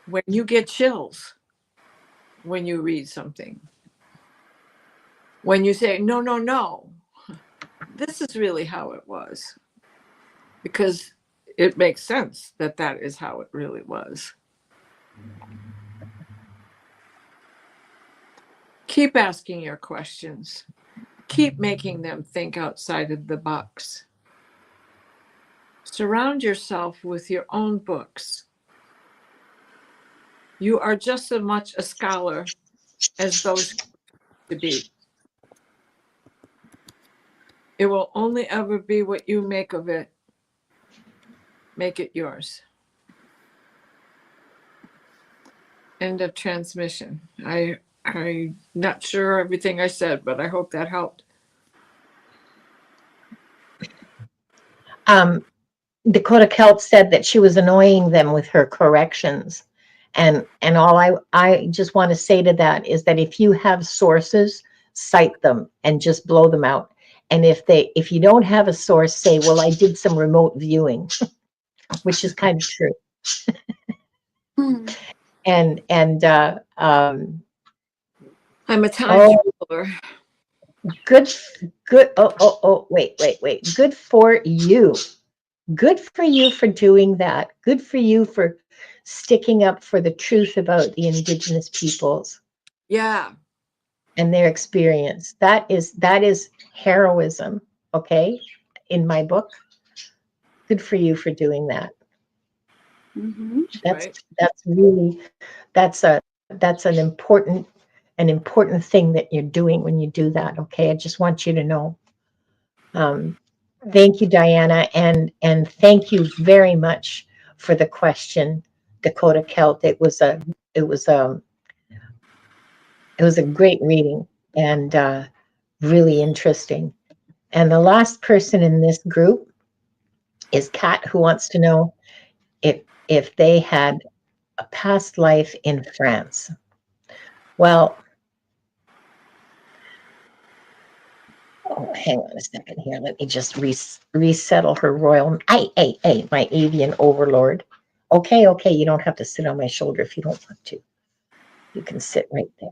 Speaker 2: When you get chills, when you read something, when you say, no, no, no, this is really how it was, because it makes sense that that is how it really was. Keep asking your questions. Keep making them think outside of the box. Surround yourself with your own books. You are just as much a scholar as those to be. It will only ever be what you make of it. Make it yours. End of transmission. I'm not sure everything I said, but I hope that helped.
Speaker 1: Dakota Kelt said that she was annoying them with her corrections. And all I just want to say to that is that if you have sources, cite them and just blow them out. And if you don't have a source, say, well, I did some remote viewing, which is kind of true. And
Speaker 2: I'm a time traveler.
Speaker 1: Good. Wait. Good for you. Good for you for doing that. Good for you for sticking up for the truth about the indigenous peoples.
Speaker 2: Yeah.
Speaker 1: And their experience. That is heroism, okay? In my book. Good for you for doing that.
Speaker 3: Mm-hmm.
Speaker 1: That's really that's an important thing that you're doing when you do that, okay? I just want you to know. Thank you, Diana, and thank you very much for the question, Dakota Kelt. It was a great reading and really interesting. And the last person in this group is Kat, who wants to know if they had a past life in France. Well, hang on a second here. Let me just resettle her royal. My avian overlord. Okay, you don't have to sit on my shoulder if you don't want to. You can sit right there.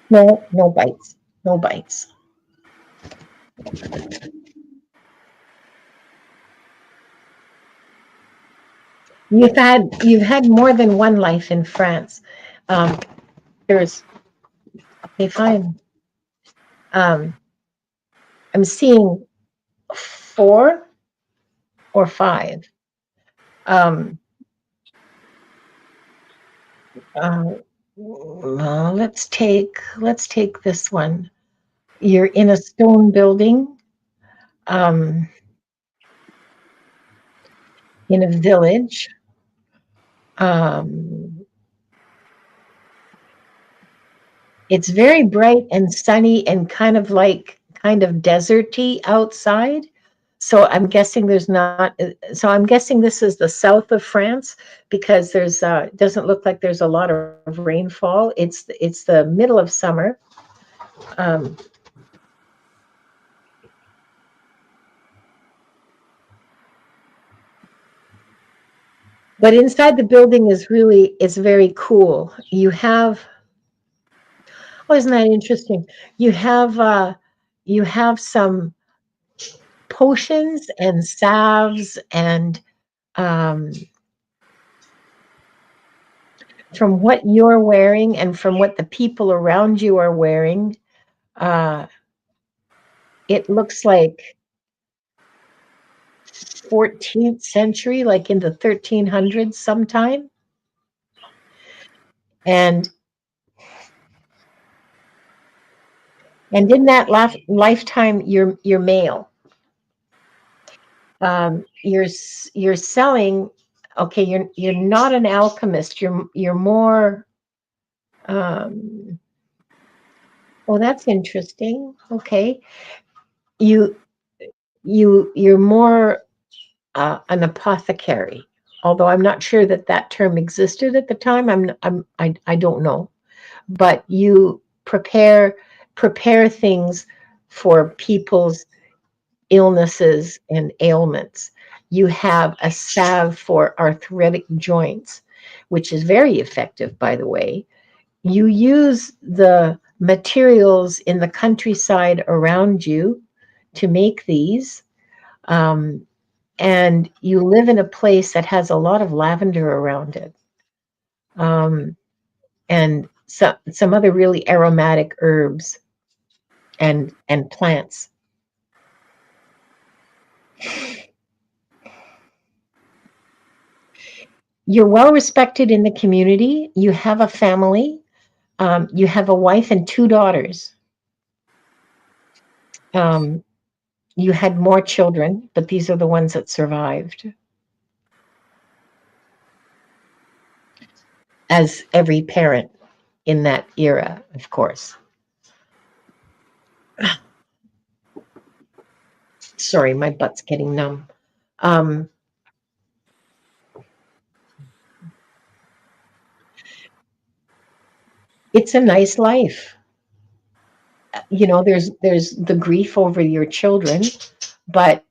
Speaker 1: No bites. No bites. You've had more than one life in France. There's okay, fine. I'm seeing 4 or 5. Let's take this one. You're in a stone building, in a village. It's very bright and sunny and kind of deserty outside. So I'm guessing there's not. So I'm guessing this is the south of France because there's doesn't look like there's a lot of rainfall. It's the middle of summer. But inside the building is very cool. You have, Oh, isn't that interesting? You have you have some potions and salves and um, from what you're wearing and from what the people around you are wearing, uh, it looks like 14th century, like in the 1300s sometime. And in that lifetime, you're male. You're selling. Okay, you're not an alchemist. You're more. Um, oh, that's interesting. Okay, you you're more an apothecary. Although I'm not sure that that term existed at the time. I don't know. But you prepare things for people's illnesses and ailments. You have a salve for arthritic joints, which is very effective, by the way. You use the materials in the countryside around you to make these. Um, and you live in a place that has a lot of lavender around it. Um, and some other really aromatic herbs and plants. You're well respected in the community. You have a family. You have a wife and two daughters. Um, you had more children, but these are the ones that survived, as every parent in that era, of course. Sorry, my butt's getting numb. Um, it's a nice life. You know, there's the grief over your children, but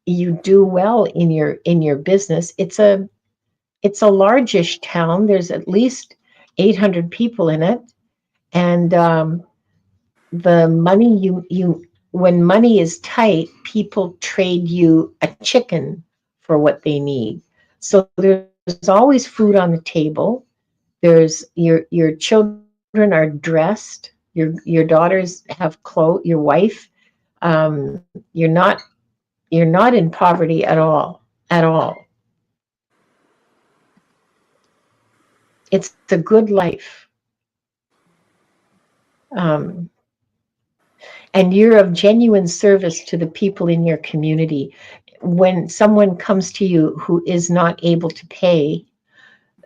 Speaker 1: you do well in your business. It's a largish town. There's at least 800 people in it, and the money you when money is tight, people trade you a chicken for what they need. So there's always food on the table. There's your children are dressed. Your daughters have clothes. Your wife. You're not in poverty at all. At all. It's a good life. Um, and you're of genuine service to the people in your community. When someone comes to you who is not able to pay,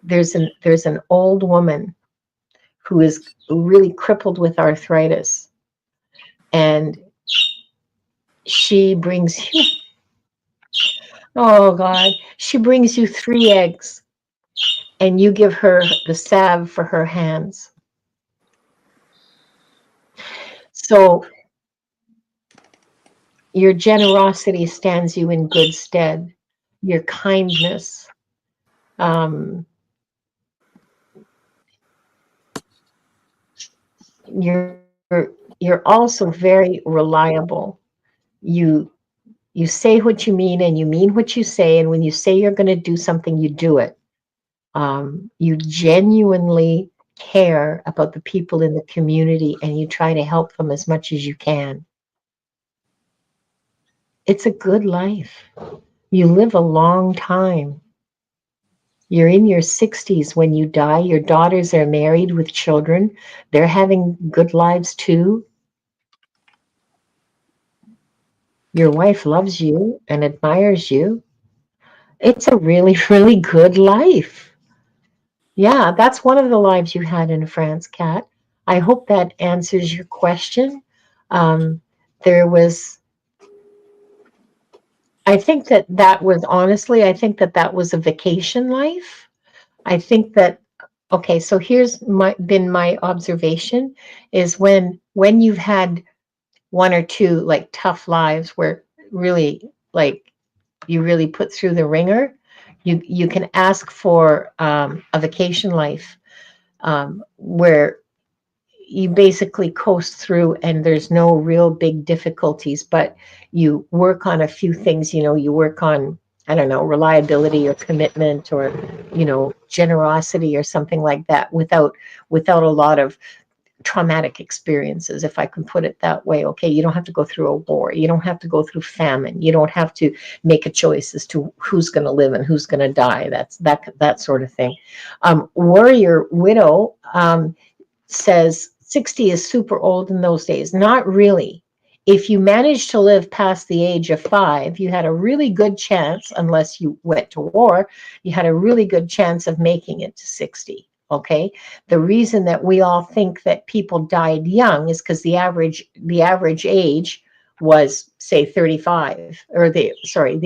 Speaker 1: there's an old woman who is really crippled with arthritis, and she brings you, oh God, she brings you 3 eggs, and you give her the salve for her hands. So your generosity stands you in good stead. Your kindness. Um, you're also very reliable. You you say what you mean and you mean what you say, and when you say you're going to do something, you do it. You genuinely care about the people in the community, and you try to help them as much as you can. It's a good life. You live a long time. You're in your 60s when you die. Your daughters are married with children. They're having good lives too. Your wife loves you and admires you. It's a really, really good life. Yeah, that's one of the lives you had in France, Kat. I hope that answers your question. Um, there was, I think that that was honestly, I think that that was a vacation life. I think that, okay, so here's my observation is when you've had one or two like tough lives where really like you really put through the ringer, you can ask for a vacation life where you basically coast through and there's no real big difficulties, but you work on a few things, you work on, I don't know, reliability or commitment or, generosity or something like that without a lot of traumatic experiences, if I can put it that way. Okay, you don't have to go through a war. You don't have to go through famine. You don't have to make a choice as to who's going to live and who's going to die. That's that sort of thing. Warrior Widow says 60 is super old in those days. Not really. If you managed to live past the age of 5, you had a really good chance, unless you went to war, you had a really good chance of making it to 60. Okay. The reason that we all think that people died young is because the average age was, say, 35, or the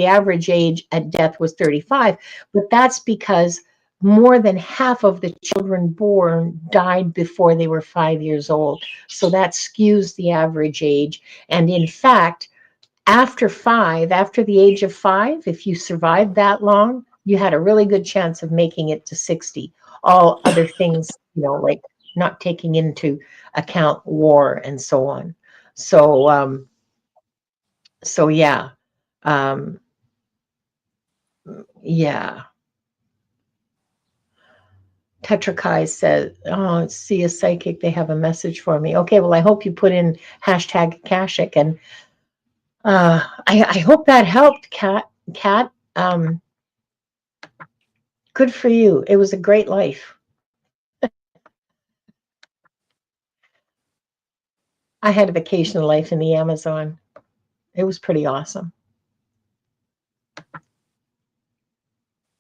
Speaker 1: average age at death was 35. But that's because more than half of the children born died before they were 5 years old. So that skews the average age. And in fact, after the age of 5, if you survived that long, you had a really good chance of making it to 60. All other things, like not taking into account war and so on. So yeah. Um, yeah. Tetrakai says, "Oh, see a psychic. They have a message for me." Okay, well, I hope you put in hashtag Akashic, and I hope that helped, Kat. Kat, good for you. It was a great life. I had a vacation life in the Amazon. It was pretty awesome.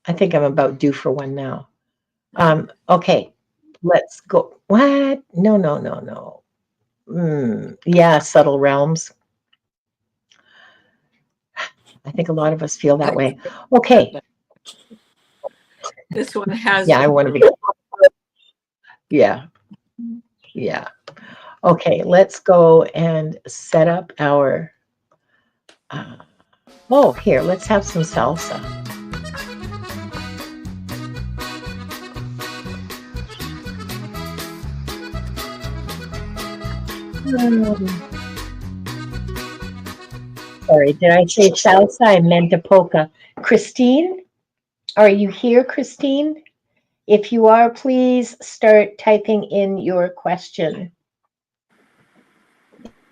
Speaker 1: I think I'm about due for one now. Okay, let's go. What? No, no, no, no. Yeah, subtle realms. I think a lot of us feel that way. Okay.
Speaker 2: This one has.
Speaker 1: Yeah, I want to be. Yeah, yeah. Okay, let's go and set up our. Oh, here, let's have some salsa. Sorry, did I say salsa? I meant a polka. Christine, are you here, Christine? If you are, please start typing in your question.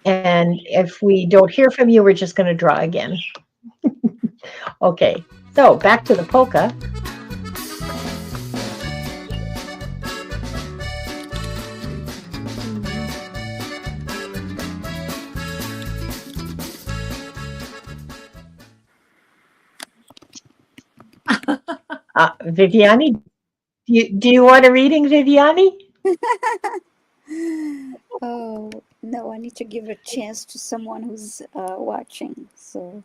Speaker 1: And if we don't hear from you, we're just going to draw again. Okay, so back to the polka. Viviane, do you want a reading, Viviane?
Speaker 3: Oh, no, I need to give a chance to someone who's watching. So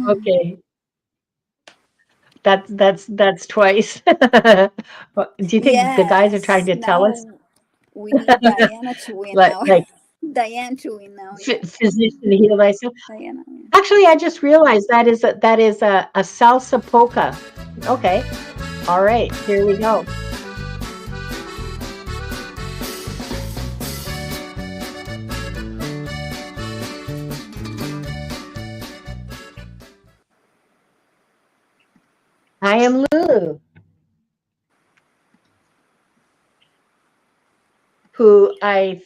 Speaker 1: Okay, that's twice. Do you think the guys are trying
Speaker 3: yes,
Speaker 1: to tell us?
Speaker 3: now we need Diana to win
Speaker 1: like
Speaker 3: now.
Speaker 1: like
Speaker 3: Diane to win now. Yeah,
Speaker 1: physician heal thyself?
Speaker 3: Diana. Yeah.
Speaker 1: Actually, I just realized that is a salsa polka. Okay, all right, here we go. I am Lulu, who I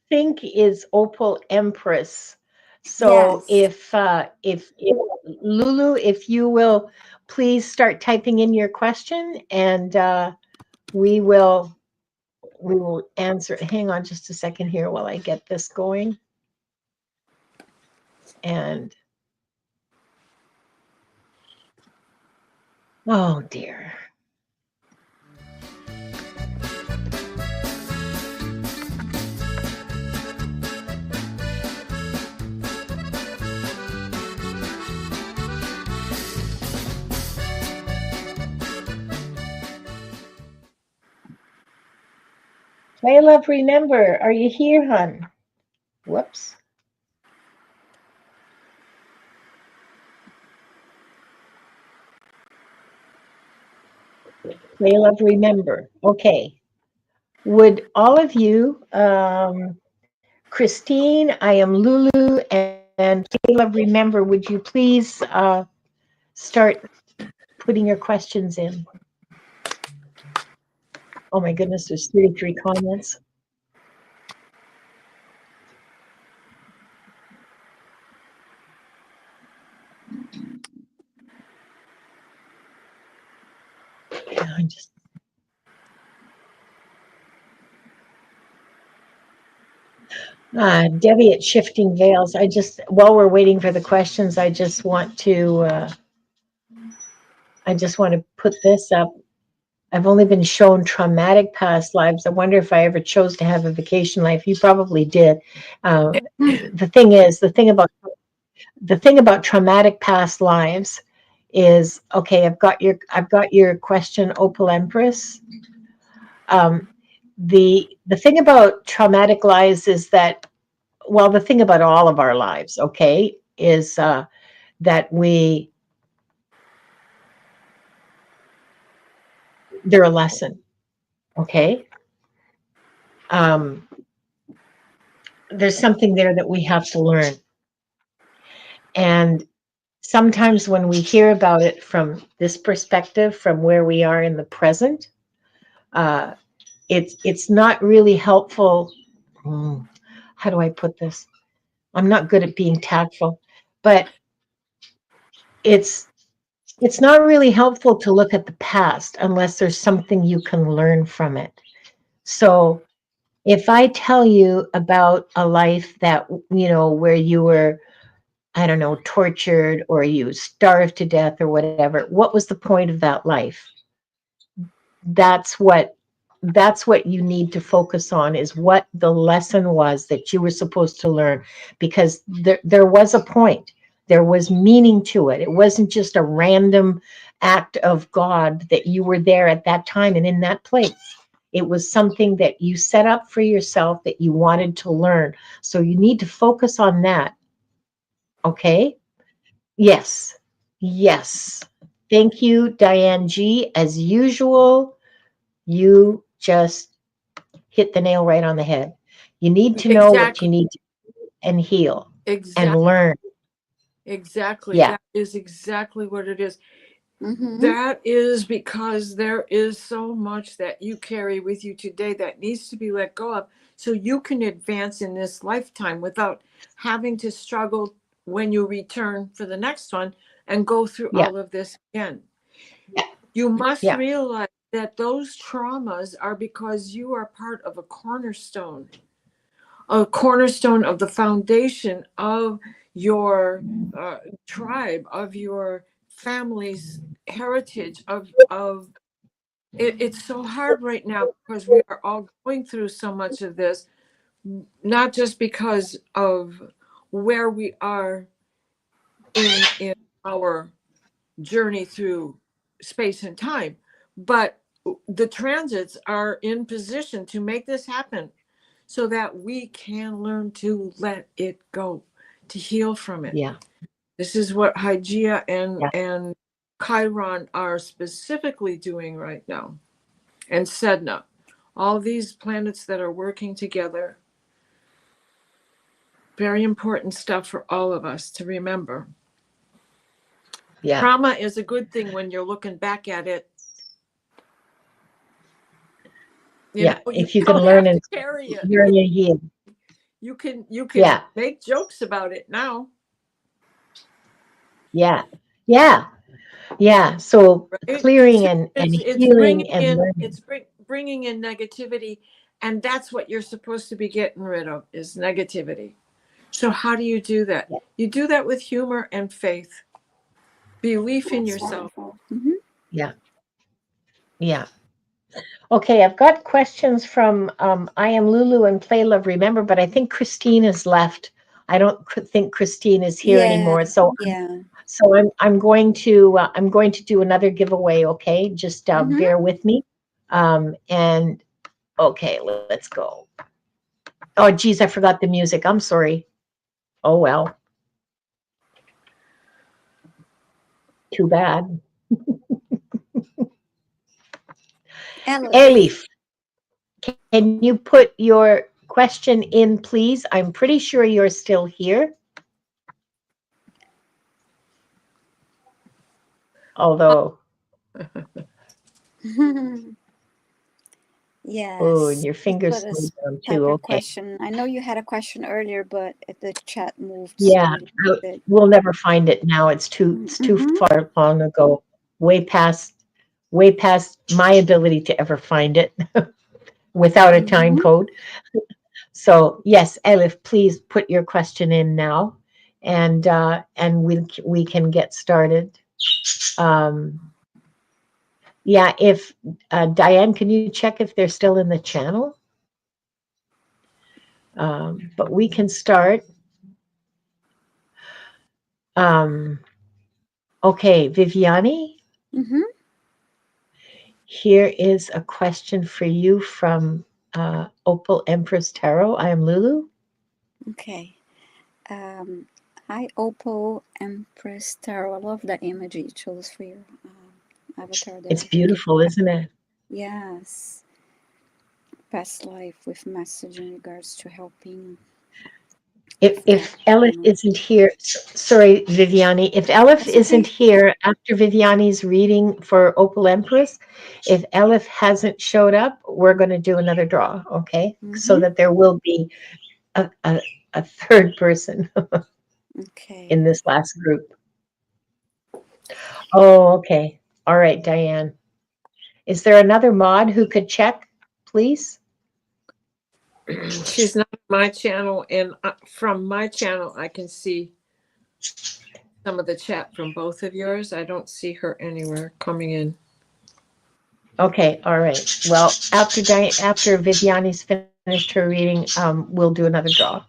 Speaker 1: think is Opal Empress. So
Speaker 3: Yes.
Speaker 1: if Lulu, if you will please start typing in your question, and we will answer. Hang on just a second here while I get this going. And oh dear. My love, remember, are you here, hon? Whoops. My love, remember. Okay. would all of you, Christine, I am Lulu, and Kayla, remember, would you please start putting your questions in? Oh my goodness, there's 33 comments. I just Debbie at Shifting Veils. While we're waiting for the questions, I just want to put this up. I've only been shown traumatic past lives. I wonder if I ever chose to have a vacation life. You probably did. The thing is, the thing about traumatic past lives is, okay, I've got your question, Opal Empress. Um, the thing about traumatic lives is that, well, the thing about all of our lives, okay, is that they're a lesson, okay. Um, there's something there that we have to learn, and sometimes when we hear about it from this perspective, from where we are in the present, uh, it's not really helpful. How do I put this? I'm not good at being tactful, but it's it's not really helpful to look at the past unless there's something you can learn from it. So if I tell you about a life that, where you were, I don't know, tortured or you starved to death or whatever, what was the point of that life? That's what that's what you need to focus on, is what the lesson was that you were supposed to learn, because there was a point. There was meaning to it. It wasn't just a random act of God that you were there at that time and in that place. It was something that you set up for yourself that you wanted to learn. So you need to focus on that. Okay? Yes. Yes. Thank you, Diane G. As usual, you just hit the nail right on the head. You need to know what you
Speaker 2: Exactly.
Speaker 1: need to do and heal and
Speaker 2: Exactly.
Speaker 1: learn.
Speaker 2: Exactly.
Speaker 1: Yeah.
Speaker 2: That is exactly what it is.
Speaker 3: Mm-hmm.
Speaker 2: That is because there is so much that you carry with you today that needs to be let go of so you can advance in this lifetime without having to struggle when you return for the next one and go through
Speaker 1: Yeah.
Speaker 2: all of this again.
Speaker 1: Yeah.
Speaker 2: You must
Speaker 1: Yeah.
Speaker 2: realize that those traumas are because you are part of a cornerstone of the foundation of your tribe, of your family's heritage, of it. It's so hard right now because we are all going through so much of this, not just because of where we are in our journey through space and time, but the transits are in position to make this happen so that we can learn to let it go, to heal from it.
Speaker 1: Yeah.
Speaker 2: This is what Hygeia
Speaker 1: Yeah.
Speaker 2: and Chiron are specifically doing right now, and Sedna. All these planets that are working together. Very important stuff for all of us to remember.
Speaker 1: Yeah.
Speaker 2: Trauma is a good thing when you're looking back at it.
Speaker 1: Yeah.
Speaker 2: You
Speaker 1: If you can
Speaker 2: don't
Speaker 1: learn
Speaker 2: have to
Speaker 1: and
Speaker 2: carry it.
Speaker 1: learn and heal.
Speaker 2: You can
Speaker 1: Yeah.
Speaker 2: make jokes about it now,
Speaker 1: Yeah. Yeah. Yeah. So
Speaker 2: right?
Speaker 1: clearing and
Speaker 2: It's
Speaker 1: healing and learning.
Speaker 2: bringing in negativity, and that's what you're supposed to be getting rid of, is negativity. So how do you do that?
Speaker 1: Yeah.
Speaker 2: You do that with humor and faith, belief in
Speaker 3: That's
Speaker 2: yourself.
Speaker 3: wonderful. Mm-hmm.
Speaker 1: Yeah. Yeah. Okay, I've got questions from I am Lulu and Play Love Remember, but I think Christine is left. I don't think Christine is here
Speaker 3: Yeah,
Speaker 1: anymore. So
Speaker 3: yeah.
Speaker 1: I'm going to do another giveaway. Okay, just
Speaker 3: Mm-hmm.
Speaker 1: bear with me. And okay, let's go. Oh, geez, I forgot the music. I'm sorry. Oh well, too bad.
Speaker 3: Elif.
Speaker 1: Elif, Can you put your question in, please? I'm pretty sure you're still here. Although, oh, and
Speaker 3: Yes,
Speaker 1: your
Speaker 3: just
Speaker 1: fingers
Speaker 3: put a
Speaker 1: slowed down
Speaker 3: type
Speaker 1: too.
Speaker 3: your
Speaker 1: Okay.
Speaker 3: question. I know you had a question earlier, but the chat moved, so
Speaker 1: Yeah,
Speaker 3: we lost it.
Speaker 1: we'll never find it now. It's too
Speaker 3: Mm-hmm.
Speaker 1: far long ago, way past my ability to ever find it without a time
Speaker 3: Mm-hmm.
Speaker 1: code. So yes, Elif, please put your question in now, and we can get started. Um, yeah, if Diane, can you check if they're still in the channel? But we can start. Um, okay, Viviane,
Speaker 3: Mm-hmm.
Speaker 1: here is a question for you from Opal Empress Tarot. I am Lulu.
Speaker 3: Okay. Hi, Opal Empress Tarot. I love that image you chose for your avatar there.
Speaker 1: It's
Speaker 3: If you can,
Speaker 1: beautiful, isn't it?
Speaker 3: yes, past life with message in regards to helping with that.
Speaker 1: If Elif isn't here, sorry, Viviane, if Elif
Speaker 3: That's
Speaker 1: isn't
Speaker 3: okay.
Speaker 1: here after Viviane's reading for Opal Empress, if Elif hasn't showed up, we're going to do another draw, okay? So
Speaker 3: Mm-hmm.
Speaker 1: that there will be a third person
Speaker 3: Okay.
Speaker 1: in this last group. Oh, okay. All right, Diane. Is there another mod who could check, please?
Speaker 2: She's not on my channel, and from my channel, I can see some of the chat from both of yours. I don't see her anywhere coming in.
Speaker 1: Okay, all right. Well, after Viviane's finished her reading, we'll do another draw.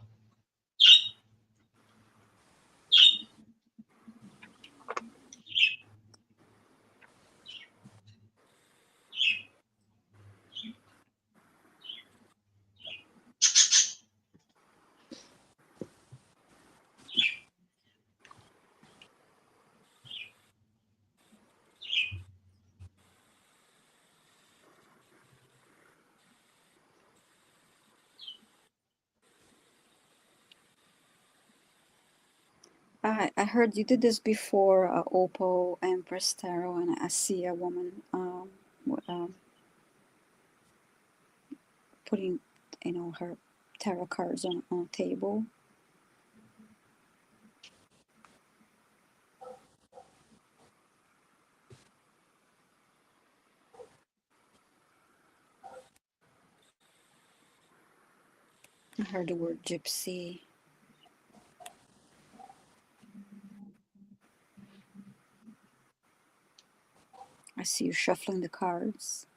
Speaker 3: I heard you did this before, Opal Empress Tarot, and I see a woman putting, her tarot cards on a table. I heard the word gypsy. I see you shuffling the cards.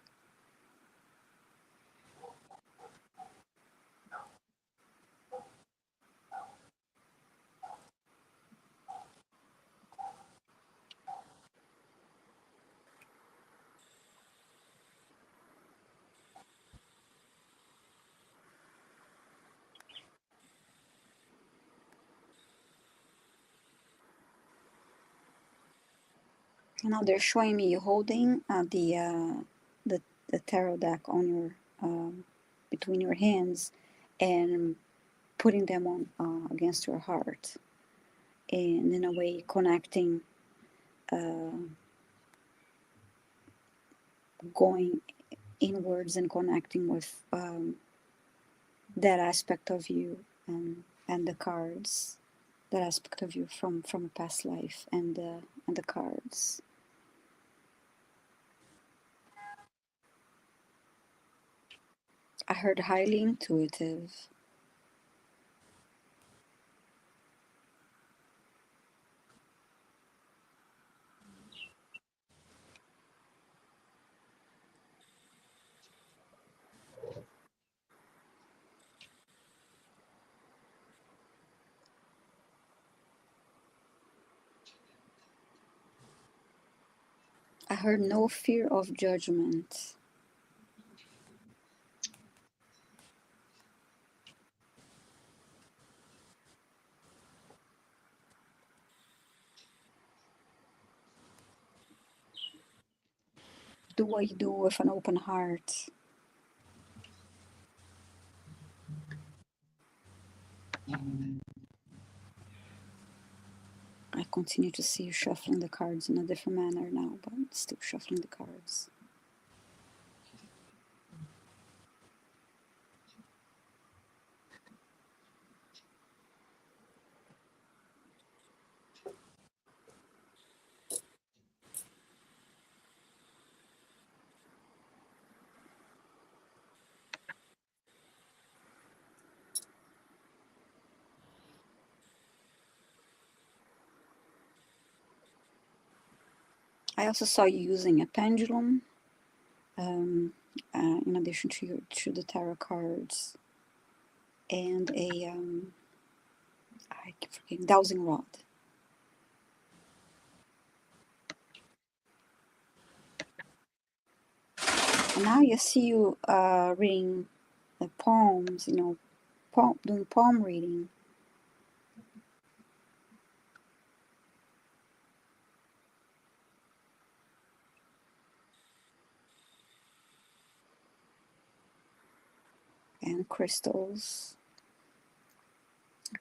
Speaker 3: Now they're showing me you holding the tarot deck on your between your hands and putting them on against your heart, and in a way connecting, going inwards and connecting with that aspect of you, and the cards, that aspect of you from a past life, and the cards. I heard highly intuitive. I heard no fear of judgment. Do what you do with an open heart. I continue to see you shuffling the cards in a different manner now, but still shuffling the cards. I also saw you using a pendulum, in addition to the tarot cards, and a I keep forgetting, dowsing rod. And now you see you reading the poems, doing poem reading. And crystals,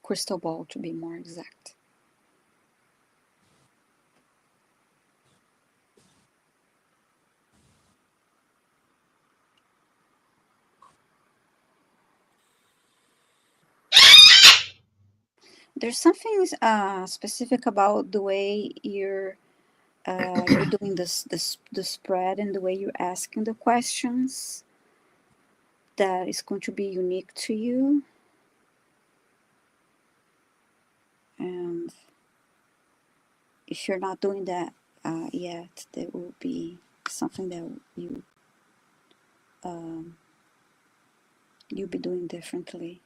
Speaker 3: crystal ball to be more exact. There's something specific about the way you're doing the spread and the way you're asking the questions that is going to be unique to you. And if you're not doing that yet, there will be something that you'll be doing differently.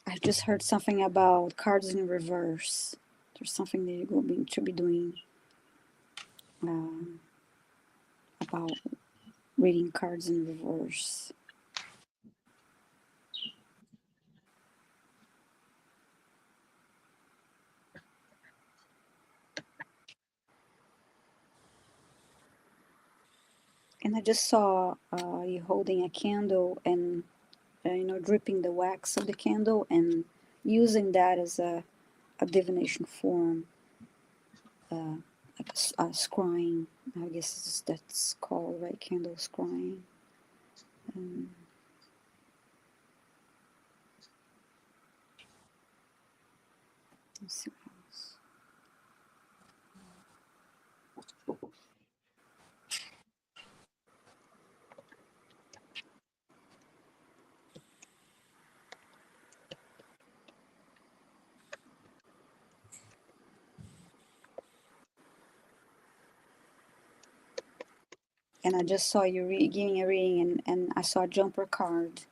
Speaker 3: I just heard something about cards in reverse. There's something that you're going to be doing about reading cards in reverse. And I just saw you holding a candle and dripping the wax of the candle and using that as a divination form, like a scrying. I guess that's called, right? Candle scrying. Let's see what else. And I just saw you giving a reading, and I saw a jumper card.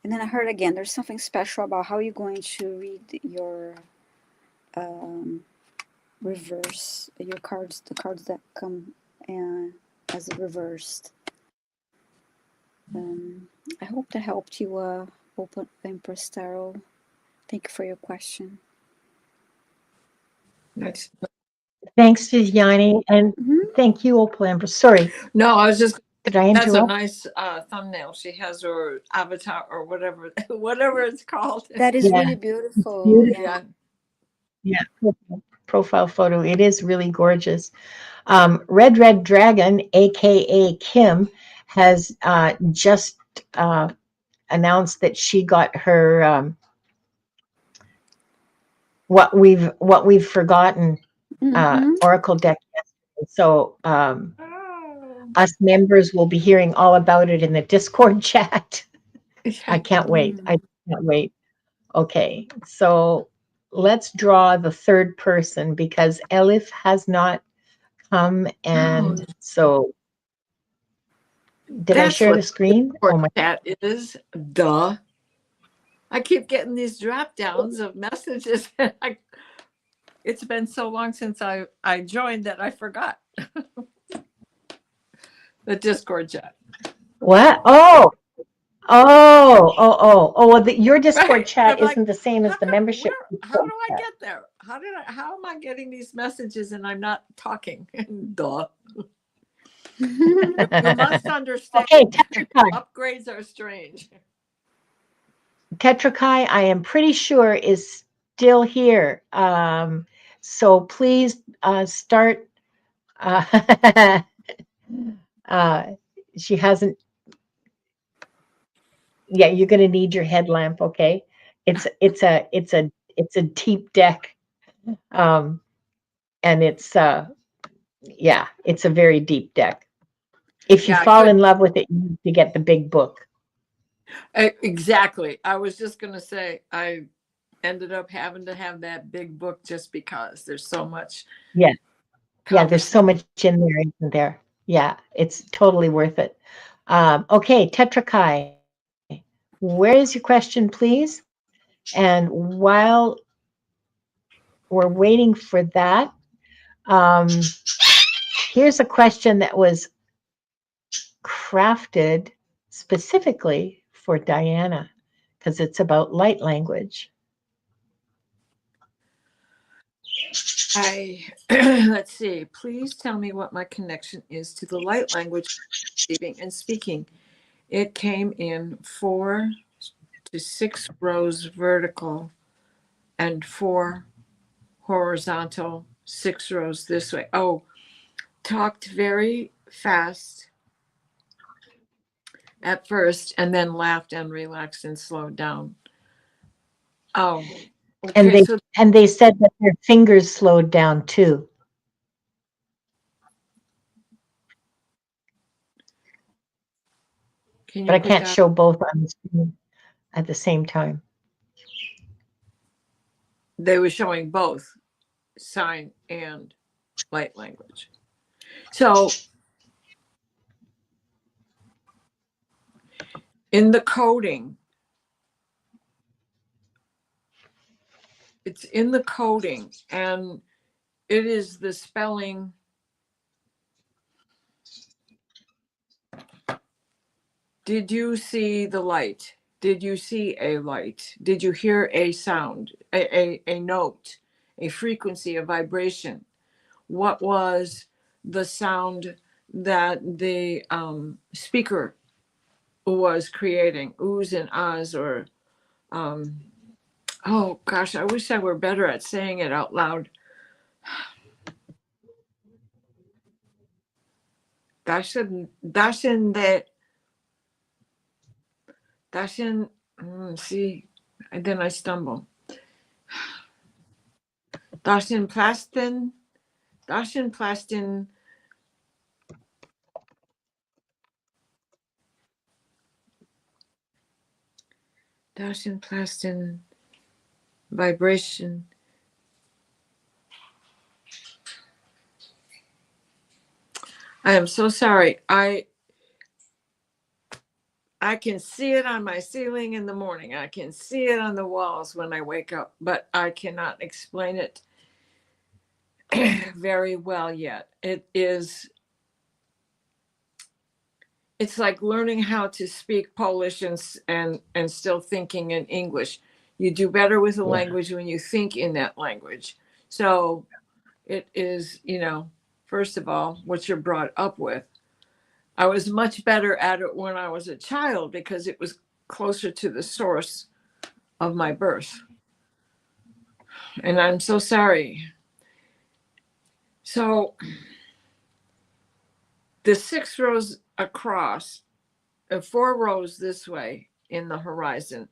Speaker 3: And then I heard again, there's something special about how you're going to read your reverse, your cards, the cards that come as reversed. I hope that helped you open Empress Tarot. Thank you for your question.
Speaker 2: Nice.
Speaker 1: Thanks, Viviane, and thank you, Opal Amber. Sorry.
Speaker 2: No, I was just.
Speaker 1: Did I
Speaker 2: That's a
Speaker 1: interrupt?
Speaker 2: nice thumbnail. She has her avatar or whatever it's called.
Speaker 3: That is
Speaker 1: Yeah.
Speaker 3: really beautiful.
Speaker 1: Beautiful.
Speaker 2: Yeah.
Speaker 1: Yeah, profile photo. It is really gorgeous. Red Dragon, aka Kim, has just announced that she got her what we've forgotten Oracle deck yesterday. So us members will be hearing all about it in the Discord chat. I can't wait. I can't wait. Okay, so let's draw the third person because Elif has not come, and so did I share the screen?
Speaker 2: Oh my! That is duh. I keep getting these drop downs of messages. It's been so long since I joined that I forgot the Discord chat.
Speaker 1: What? Oh, Well, your Discord
Speaker 2: Right.
Speaker 1: chat
Speaker 2: I'm like,
Speaker 1: isn't the same as the membership
Speaker 2: how do
Speaker 1: Discord
Speaker 2: I
Speaker 1: chat.
Speaker 2: get there? How am I getting these messages and I'm not talking? Duh. You must understand.
Speaker 1: Okay, Tetrakai.
Speaker 2: Upgrades are strange.
Speaker 1: Tetrakai, I am pretty sure is still here. So please start. Uh, uh, she hasn't. Yeah, you're going to need your headlamp. Okay, it's a deep deck, um, and yeah, it's a very deep deck. If you
Speaker 2: Yeah, I
Speaker 1: fall in
Speaker 2: couldn't.
Speaker 1: love with it, you need to get the big book.
Speaker 2: Exactly. I was just going to say, I ended up having to have that big book just because there's so much
Speaker 1: Yeah, yeah. There's
Speaker 2: conversation.
Speaker 1: so much in there, isn't there? Yeah, it's totally worth it. Okay, Tetrakai, where is your question, please? And while we're waiting for that, um, here's a question that was crafted specifically for Diana because it's about light language.
Speaker 2: Let's see. Please tell me what my connection is to the light language receiving and speaking. It came in 4 to 6 rows vertical and 4 horizontal, 6 rows this way. Oh, talked very fast at first and then laughed and relaxed and slowed down. Oh,
Speaker 1: And
Speaker 2: okay.
Speaker 1: they
Speaker 2: So
Speaker 1: and they said that their fingers slowed down too.
Speaker 2: can
Speaker 1: But
Speaker 2: you
Speaker 1: I
Speaker 2: put
Speaker 1: can't
Speaker 2: that?
Speaker 1: show both on the screen at the same time.
Speaker 2: They were showing both sign and light language. So in the coding, it's in the coding and it is the spelling. Did you see the light? Did you see a light? Did you hear a sound, a note, a frequency, a vibration? What was the sound that the speaker was creating? Oohs and ahs, or um, oh gosh, I wish I were better at saying it out loud. Dashin that Dashin. See, and then I stumble. Dashin plastin. Dashin plastin. Dashin plastin. Vibration. I am so sorry. I can see it on my ceiling in the morning. I can see it on the walls when I wake up, but I cannot explain it very well yet. It's like learning how to speak Polish and still thinking in English. You do better with a
Speaker 1: Yeah.
Speaker 2: language when you think in that language. So it is, first of all, what you're brought up with. I was much better at it when I was a child because it was closer to the source of my birth. And I'm so sorry. So the 6 rows across, 4 rows this way in the horizon,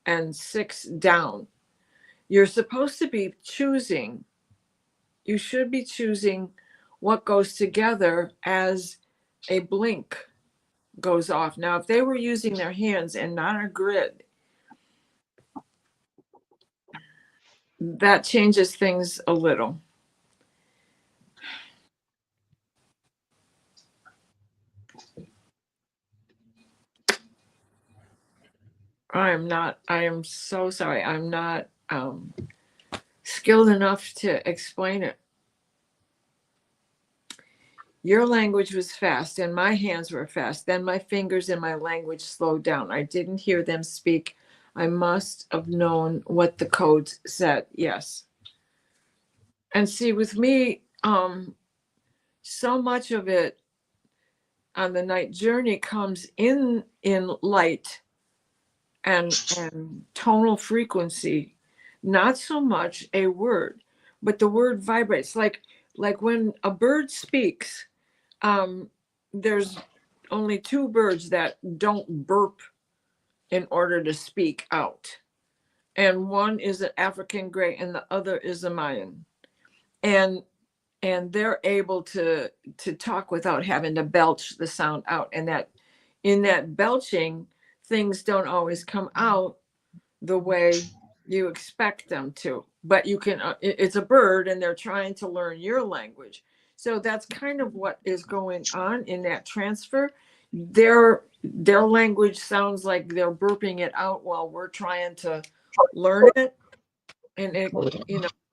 Speaker 2: and 6 down, you're supposed to be choosing, you should be choosing what goes together as a blink goes off. Now, if they were using their hands and not a grid, that changes things a little. I am so sorry. I'm not skilled enough to explain it. Your language was fast and my hands were fast. Then my fingers and my language slowed down. I didn't hear them speak. I must have known what the codes said. Yes. And see, with me, so much of it on the night journey comes in light and tonal frequency, not so much a word, but the word vibrates. Like when a bird speaks, there's only two birds that don't burp in order to speak out. And one is an African gray and the other is a Mayan. And they're able to talk without having to belch the sound out. And that in that belching, things don't always come out the way you expect them to. But you can, it's a bird and they're trying to learn your language. So that's kind of what is going on in that transfer. Their language sounds like they're burping it out while we're trying to learn it. And it,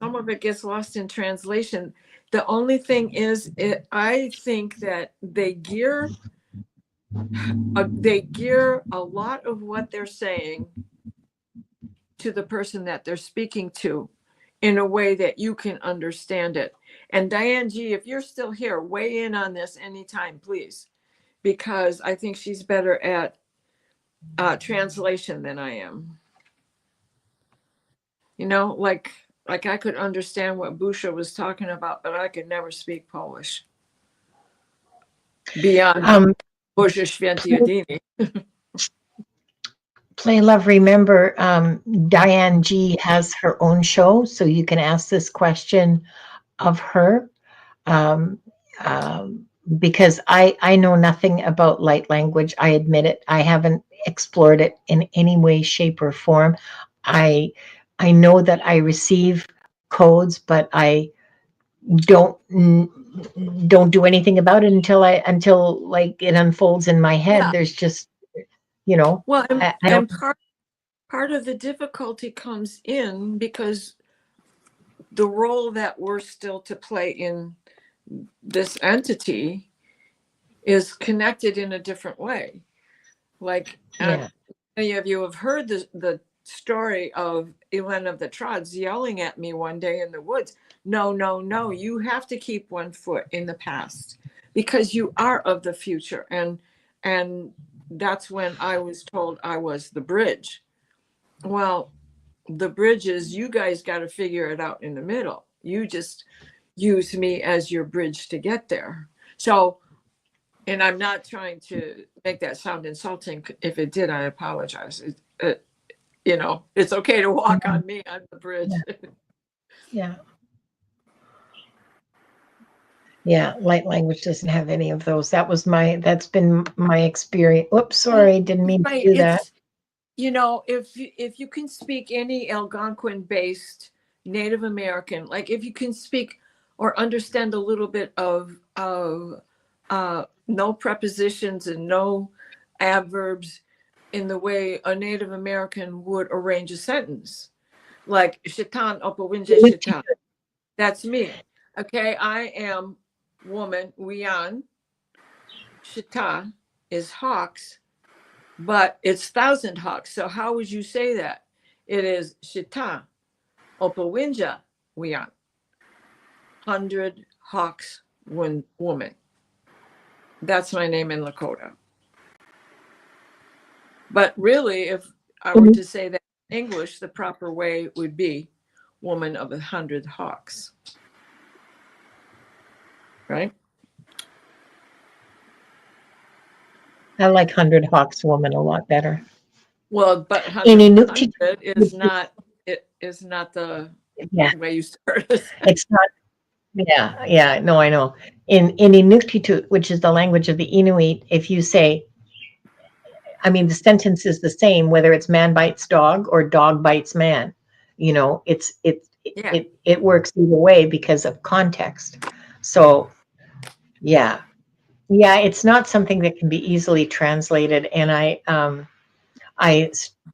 Speaker 2: some of it gets lost in translation. The only thing is, I think that they gear a lot of what they're saying to the person that they're speaking to in a way that you can understand it. And Diane G., if you're still here, weigh in on this anytime, please, because I think she's better at translation than I am. Like I could understand what Busha was talking about, but I could never speak Polish beyond Boże Święty Jedyny.
Speaker 1: Play Love, remember, Diane G has her own show, so you can ask this question of her, because I know nothing about light language. I admit it. I haven't explored it in any way, shape, or form. I know that I receive codes, but I don't do anything about it until like it unfolds in my head.
Speaker 2: Yeah.
Speaker 1: There's just,
Speaker 2: Well,
Speaker 1: I don't.
Speaker 2: Part of the difficulty comes in because the role that we're still to play in this entity is connected in a different way. Like, many of you have heard the story of Elena of the Trods yelling at me one day in the woods. No, you have to keep one foot in the past because you are of the future. And that's when I was told I was the bridge. Well, the bridge is you guys got to figure it out in the middle. You just use me as your bridge to get there. So, and I'm not trying to make that sound insulting. If it did, I apologize. It's okay to walk on me on the bridge.
Speaker 1: Yeah, light language doesn't have any of those. That's been my experience. Oops, sorry, didn't mean to do that.
Speaker 2: If you can speak any Algonquin-based Native American, like if you can speak or understand a little bit of no prepositions and no adverbs in the way a Native American would arrange a sentence, like Shitan Opawinja Shitan. That's me. Okay, I am woman, Wian. Shita is hawks, but it's 1,000 hawks. So how would you say that? It is Shita Opawinja Wian. 100 hawks woman. That's my name in Lakota. But really, if I were to say that in English, the proper way would be woman of 100 hawks. Right?
Speaker 1: I like 100 Hawks woman a lot better.
Speaker 2: Well, but 100 is not the way you start it.
Speaker 1: It's not. Yeah. No, I know. In Inuktitut, which is the language of the Inuit, if you say, the sentence is the same whether it's man bites dog or dog bites man. It works either way because of context. So, yeah, it's not something that can be easily translated, and I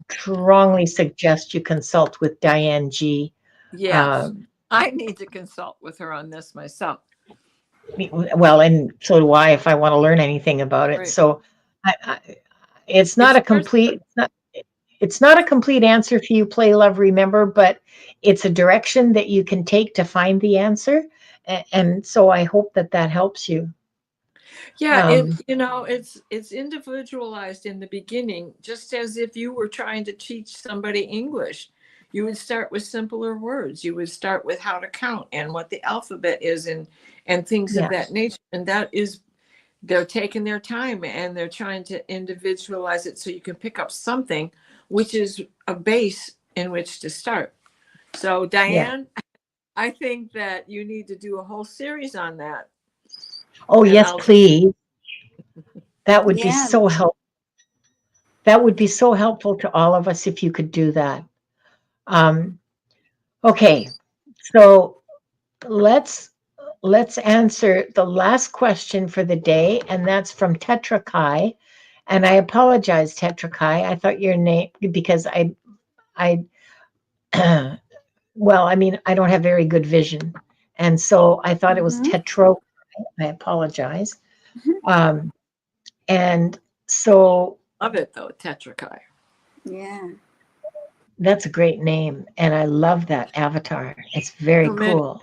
Speaker 1: strongly suggest you consult with Diane G.
Speaker 2: Yes, I need to consult with her on this myself.
Speaker 1: Well, and so do I if I want to learn anything about it.
Speaker 2: Right.
Speaker 1: So I, it's
Speaker 2: It
Speaker 1: not a
Speaker 2: starts.
Speaker 1: complete, it's not a complete answer for you, play, love, remember, but it's a direction that you can take to find the answer. And so I hope that that helps you.
Speaker 2: Yeah,
Speaker 1: Um,
Speaker 2: it's individualized in the beginning, just as if you were trying to teach somebody English. You would start with simpler words. You would start with how to count and what the alphabet is, and things of
Speaker 1: yeah,
Speaker 2: that nature. And that is, they're taking their time and they're trying to individualize it so you can pick up something, which is a base in which to start. So,
Speaker 1: yeah.
Speaker 2: Diane, I think that you need to do a whole series on that.
Speaker 1: Oh,
Speaker 2: And
Speaker 1: yes,
Speaker 2: I'll just,
Speaker 1: please. That would be
Speaker 3: Yeah.
Speaker 1: so helpful. That would be so helpful to all of us if you could do that. Um, okay, so let's let's answer the last question for the day, and that's from Tetra Kai. And I apologize, Tetra Kai. I thought your name because I well, I mean, I don't have very good vision, and so I thought it was
Speaker 3: Mm-hmm.
Speaker 1: Tetro. I apologize.
Speaker 3: Mm-hmm.
Speaker 1: Um, and so
Speaker 2: love it though, Tetra Kai.
Speaker 3: Yeah.
Speaker 1: that's a great name, and I love that avatar. It's very
Speaker 2: So many.
Speaker 1: cool.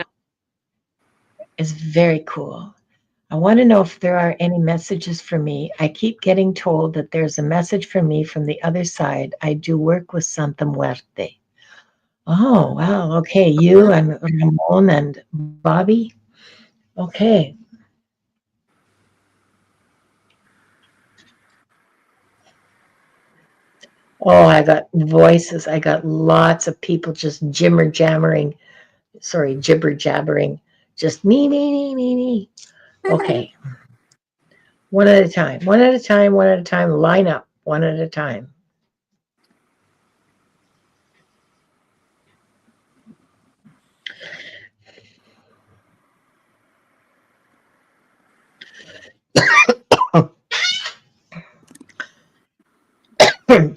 Speaker 1: It's very cool. I want to know if there are any messages for me. I keep getting told that there's a message for me from the other side. I do work with Santa Muerte. Oh, wow. Okay. You and Ramon and Bobby. Okay. Oh, I got voices. I got lots of people just jibber jabbering. Just me. Okay. One at a time, one at a time, one at a time. Line up, one at a time.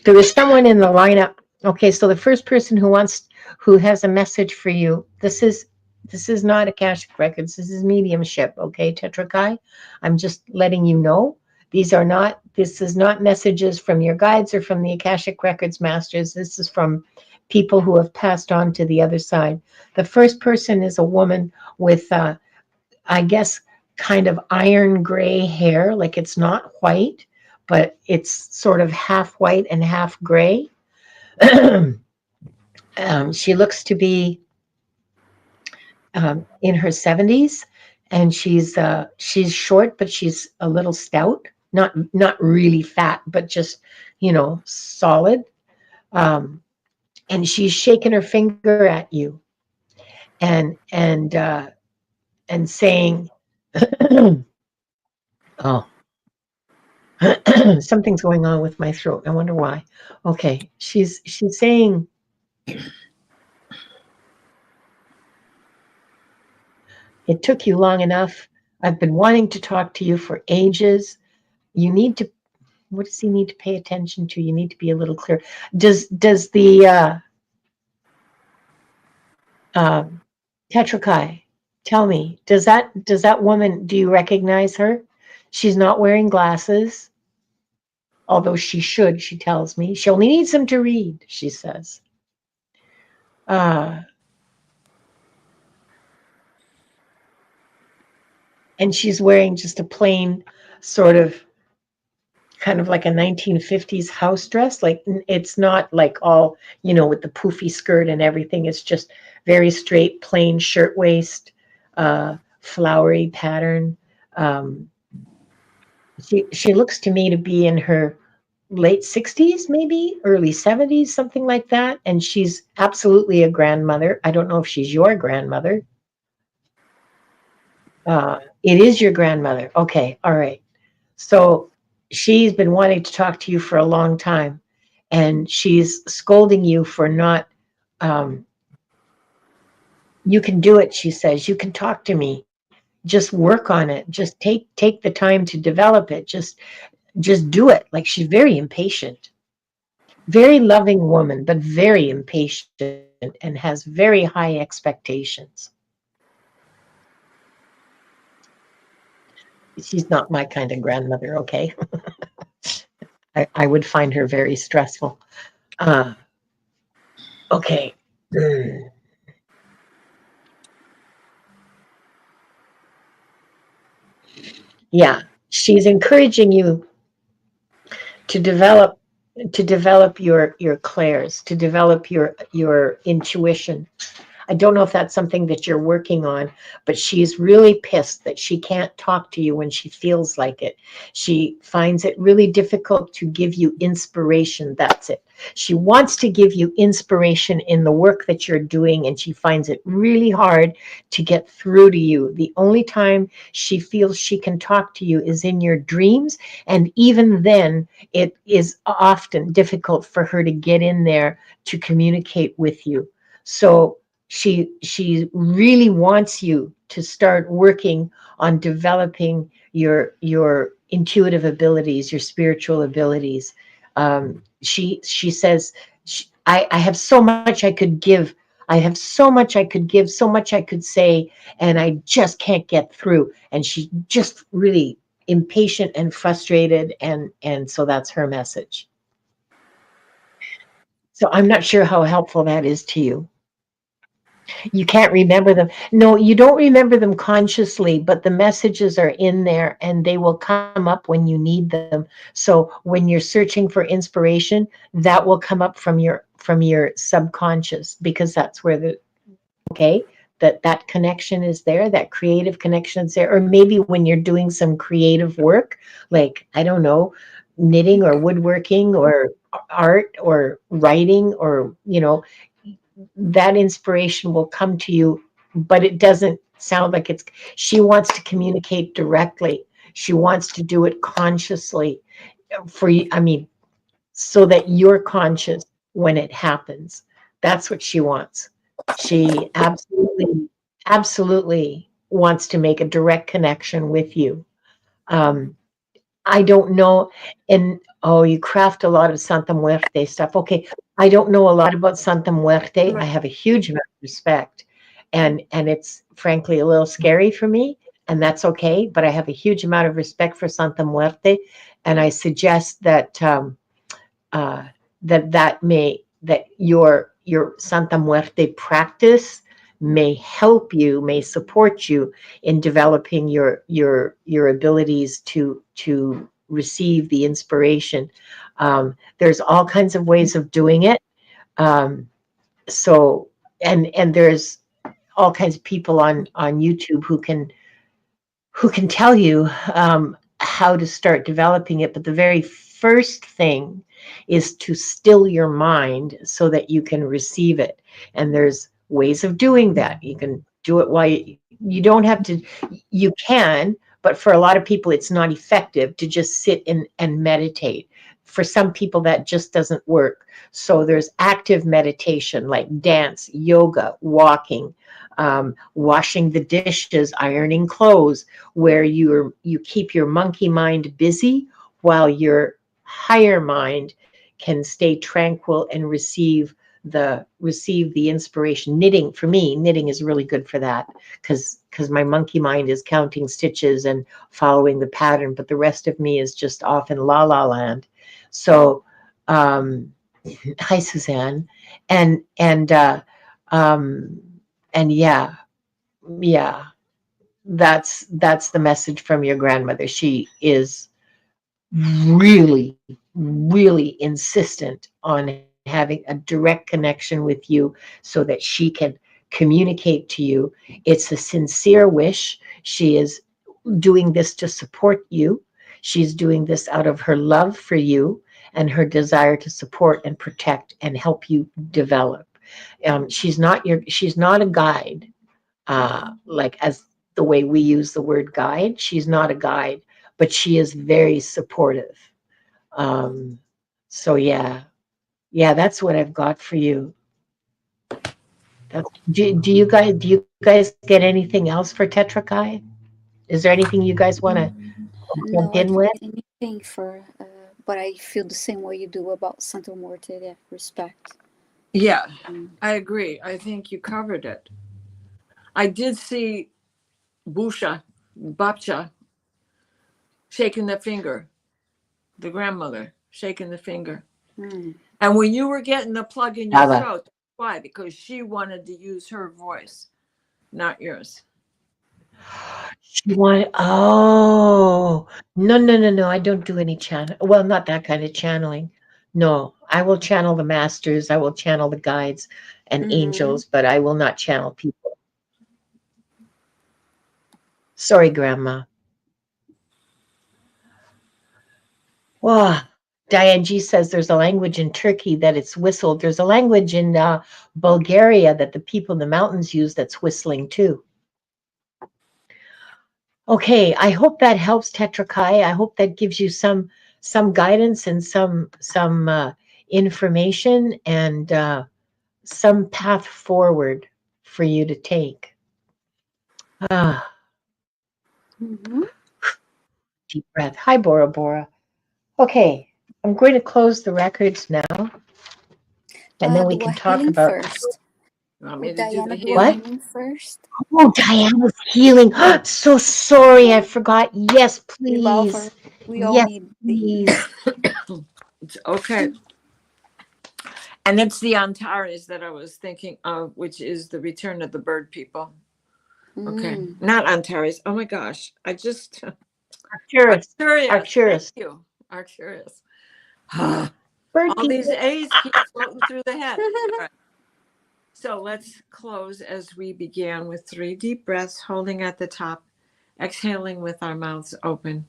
Speaker 1: There is someone in the lineup. Okay, so the first person who has a message for you. This is not Akashic Records. This is mediumship. Okay, Tetra Kai. I'm just letting you know. This is not messages from your guides or from the Akashic Records masters. This is from people who have passed on to the other side. The first person is a woman with, I guess, kind of iron gray hair. Like it's not white, but it's sort of half white and half gray. She looks to be in her 70s, and she's short, but she's a little stout. Not really fat, but just solid. Um, and she's shaking her finger at you and saying, "Oh, something's going on with my throat. I wonder why." Okay, she's saying, "It took you long enough. I've been wanting to talk to you for ages. You need to. What does he need to pay attention to? You need to be a little clear. Does the uh, Tetrakai tell me? Does that woman? Do you recognize her? She's not wearing glasses, although she should. She tells me she only needs them to read. She says, uh, and she's wearing just a plain sort of kind of like a 1950s house dress. Like it's not like all, with the poofy skirt and everything. It's just very straight, plain shirtwaist, flowery pattern. Um, she looks to me to be in her late 60s, maybe early 70s, something like that. And she's absolutely a grandmother. I don't know if she's your grandmother. It is your grandmother. Okay, all right. So she's been wanting to talk to you for a long time, and she's scolding you for not. Um, you can do it, she says. You can talk to me. Just work on it. Just take the time to develop it. Just do it. Like she's very impatient, very loving woman, but very impatient and has very high expectations. She's not my kind of grandmother, okay? I would find her very stressful. Uh, okay. Mm. Yeah, she's encouraging you to develop your clairs, to develop your intuition. I don't know if that's something that you're working on, but she's really pissed that she can't talk to you when she feels like it. She finds it really difficult to give you inspiration. That's it. She wants to give you inspiration in the work that you're doing, and she finds it really hard to get through to you. The only time she feels she can talk to you is in your dreams, and even then, it is often difficult for her to get in there to communicate with you. So she really wants you to start working on developing your intuitive abilities, your spiritual abilities. She says, I have so much I could give. I have so much I could give, so much I could say, and I just can't get through. And she's just really impatient and frustrated, and so that's her message. So I'm not sure how helpful that is to you. You can't remember them. No, you don't remember them consciously, but the messages are in there and they will come up when you need them. So when you're searching for inspiration, that will come up from your subconscious, because that's where the okay, that connection is there, that creative connection is there. Or maybe when you're doing some creative work, like I don't know, knitting or woodworking or art or writing, or that inspiration will come to you, but it doesn't sound like it's, she wants to communicate directly. She wants to do it consciously for you. I mean, so that you're conscious when it happens. That's what she wants. She absolutely wants to make a direct connection with you. Um, I don't know. And oh, you craft a lot of Santa Muerte stuff. Okay. I don't know a lot about Santa Muerte. I have a huge amount of respect. And it's frankly a little scary for me. And that's okay. But I have a huge amount of respect for Santa Muerte. And I suggest uh, that your Santa Muerte practice may help you, may support you in developing your abilities to receive the inspiration. There's all kinds of ways of doing it. Um, so and there's all kinds of people on YouTube who can tell you how to start developing it. But the very first thing is to still your mind so that you can receive it. And there's ways of doing that. You can do it while you don't have to, you can, but for a lot of people, it's not effective to just sit and meditate. For some people, that just doesn't work. So there's active meditation like dance, yoga, walking, washing the dishes, ironing clothes, where you keep your monkey mind busy while your higher mind can stay tranquil and receive the inspiration. Knitting, for me, knitting is really good for that, because my monkey mind is counting stitches and following the pattern, but the rest of me is just off in la la land. So hi Suzanne. And and uh um and yeah, that's the message from your grandmother. She is really, really insistent on having a direct connection with you so that she can communicate to you. It's a sincere wish. She is doing this to support you. She's doing this out of her love for you and her desire to support and protect and help you develop. She's not a guide, like as the way we use the word guide. She's not a guide, but she is very supportive. Um, so yeah, that's what I've got for you. Do you guys get anything else for Tetra Kai? Is there anything you guys want to jump
Speaker 3: No, I
Speaker 1: in
Speaker 3: don't
Speaker 1: with?
Speaker 3: get anything for, but I feel the same way you do about Santa Morte. Yeah, respect.
Speaker 2: Yeah,
Speaker 3: Mm.
Speaker 2: I agree. I think you covered it. I did see Busha, Bapcha, shaking the finger, the grandmother shaking the finger.
Speaker 3: Mm.
Speaker 2: And when you were getting the plug in your
Speaker 1: Baba.
Speaker 2: throat, why? Because she wanted to use her voice, not yours.
Speaker 1: She wanted, oh, no. I don't do any channel. Well, not that kind of channeling. No, I will channel the masters. I will channel the guides and angels, but I will not channel people. Sorry, Grandma. Wow. Diane G says there's a language in Turkey that it's whistled. There's a language in Bulgaria that the people in the mountains use that's whistling too. Okay, I hope that helps, Tetrakai. I hope that gives you some guidance and some information and some path forward for you to take. Ah, deep breath. Hi, Bora Bora. Okay, I'm going to close the records now, and then we
Speaker 3: Do a
Speaker 1: can talk
Speaker 3: healing
Speaker 1: about
Speaker 3: first.
Speaker 2: You want me
Speaker 3: Would
Speaker 2: to do the
Speaker 3: Diana do a
Speaker 1: what?
Speaker 2: healing?
Speaker 3: healing first?
Speaker 1: Oh, Diana's healing. So sorry, I forgot. Yes,
Speaker 3: We love her.
Speaker 1: please.
Speaker 3: We all
Speaker 1: Yes,
Speaker 3: need the healing.
Speaker 1: please.
Speaker 2: It's okay. And it's the Antares that I was thinking of, which is the return of the bird people. Okay. Not Antares. Oh my gosh. I just
Speaker 1: Arcturus.
Speaker 2: Arcturus. Thank
Speaker 1: Arcturus.
Speaker 2: you. Arcturus.
Speaker 1: Bird
Speaker 2: All these
Speaker 1: people.
Speaker 2: A's keep floating through the head. All right. So let's close as we began with 3 deep breaths, holding at the top, exhaling with our mouths open.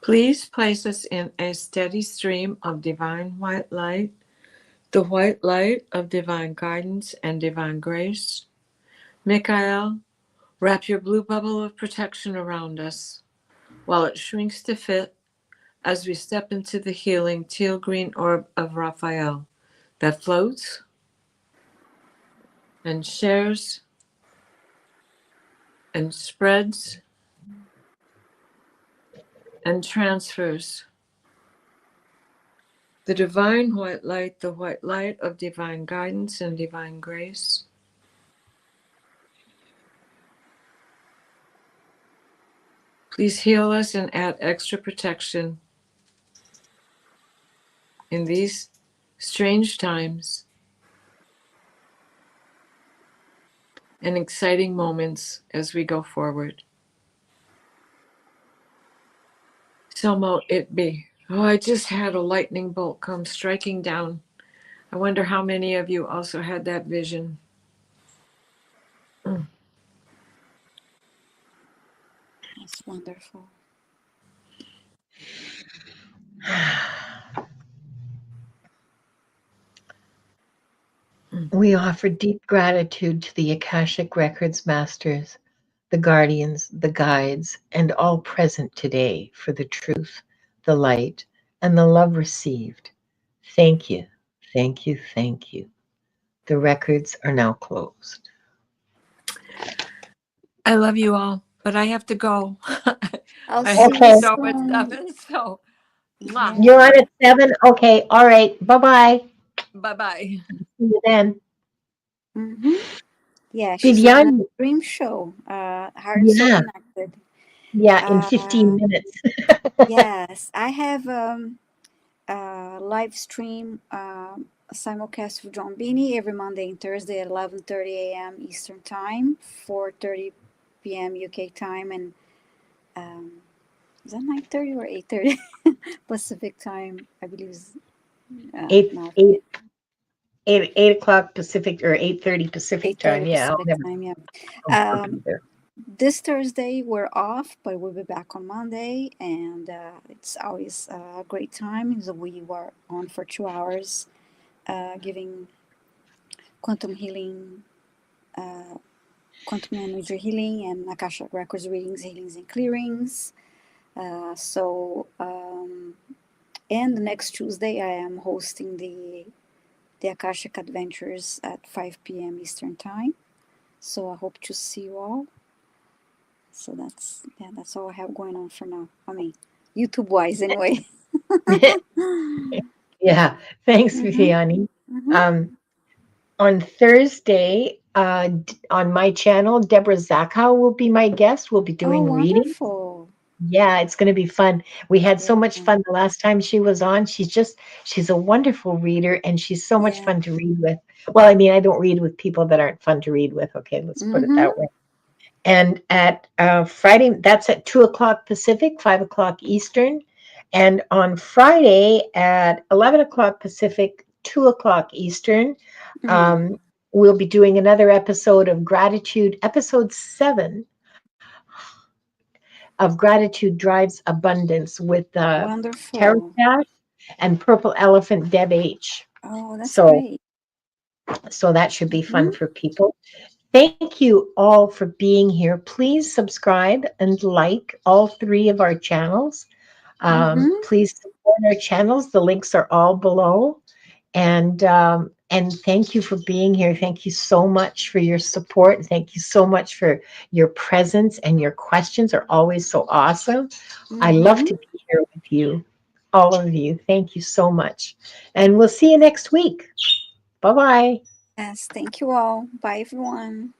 Speaker 2: Please place us in a steady stream of divine white light, the white light of divine guidance and divine grace. Michael, wrap your blue bubble of protection around us while it shrinks to fit as we step into the healing teal green orb of Raphael that floats and shares and spreads and transfers the divine white light, the white light of divine guidance and divine grace. Please heal us and add extra protection in these strange times and exciting moments as we go forward. So mote it be. Oh, I just had a lightning bolt come striking down. I wonder how many of you also had that vision.
Speaker 3: That's wonderful.
Speaker 1: We offer deep gratitude to the Akashic Records masters, the guardians, the guides, and all present today for the truth, the light, and the love received. Thank you, thank you, thank you. The records are now closed.
Speaker 2: I love you all, but I have to go.
Speaker 3: I'll
Speaker 2: I
Speaker 3: see
Speaker 2: have
Speaker 1: Okay.
Speaker 3: you
Speaker 2: to go at
Speaker 3: soon.
Speaker 2: 7, so mwah.
Speaker 1: You're on at 7? Okay, all right. Bye-bye.
Speaker 2: Bye-bye.
Speaker 1: See you then.
Speaker 3: Yeah, she's on a
Speaker 1: Viviane,
Speaker 3: dream show. Heart and Soul
Speaker 1: yeah,
Speaker 3: Connected.
Speaker 1: in 15 minutes.
Speaker 3: Yes, I have a live stream simulcast with John Beanie every Monday and Thursday at 11:30 a.m. Eastern Time, 4:30 p.m. UK time, and is that 9:30 or 8:30 Pacific time? I believe is
Speaker 1: Eight,
Speaker 3: not
Speaker 1: 8 o'clock Pacific or 8:30 Pacific
Speaker 3: 8:30
Speaker 1: time. Yeah,
Speaker 3: Pacific time. Yeah.
Speaker 1: I'll be there.
Speaker 3: This Thursday we're off, but we'll be back on Monday, and it's always a great time. So we were on for 2 hours, giving quantum healing, quantum energy healing, and Akashic Records readings, healings, and clearings. And the next Tuesday I am hosting the Akashic Adventures at 5 p.m. Eastern Time. So I hope to see you all. So that's all I have going on for now. I mean, YouTube wise, anyway.
Speaker 1: Yeah, thanks,
Speaker 3: Mm-hmm.
Speaker 1: Viviane.
Speaker 3: Mm-hmm.
Speaker 1: Um, on Thursday, on my channel, Deborah Zachow will be my guest. We'll be
Speaker 3: Oh,
Speaker 1: doing reading.
Speaker 3: wonderful.
Speaker 1: Yeah, it's going to be fun. We had
Speaker 3: Yeah.
Speaker 1: so much fun the last time she was on. She's a wonderful reader and she's so much
Speaker 3: Yeah.
Speaker 1: fun to read with. Well, I mean, I don't read with people that aren't fun to read with. Okay, let's put it
Speaker 3: Mm-hmm.
Speaker 1: that way. And at Friday, that's at 2 o'clock Pacific, 5 o'clock Eastern. And on Friday at 11 o'clock Pacific, 2 o'clock Eastern,
Speaker 3: Mm-hmm.
Speaker 1: um, we'll be doing another episode of Gratitude, episode 7 of Gratitude Drives Abundance with Tara
Speaker 3: Wonderful.
Speaker 1: Cash and Purple Elephant Deb H.
Speaker 3: Oh, that's
Speaker 1: So,
Speaker 3: great.
Speaker 1: so that should be fun
Speaker 3: Mm-hmm.
Speaker 1: for people. Thank you all for being here. Please subscribe and like all 3 of our channels.
Speaker 3: Mm-hmm.
Speaker 1: Please support our channels. The links are all below. And thank you for being here. Thank you so much for your support. Thank you so much for your presence, and your questions are always so awesome. I love
Speaker 3: Mm-hmm.
Speaker 1: to be here with you, all of you. Thank you so much. And we'll see you next week. Bye-bye.
Speaker 3: Yes, thank you all. Bye, everyone.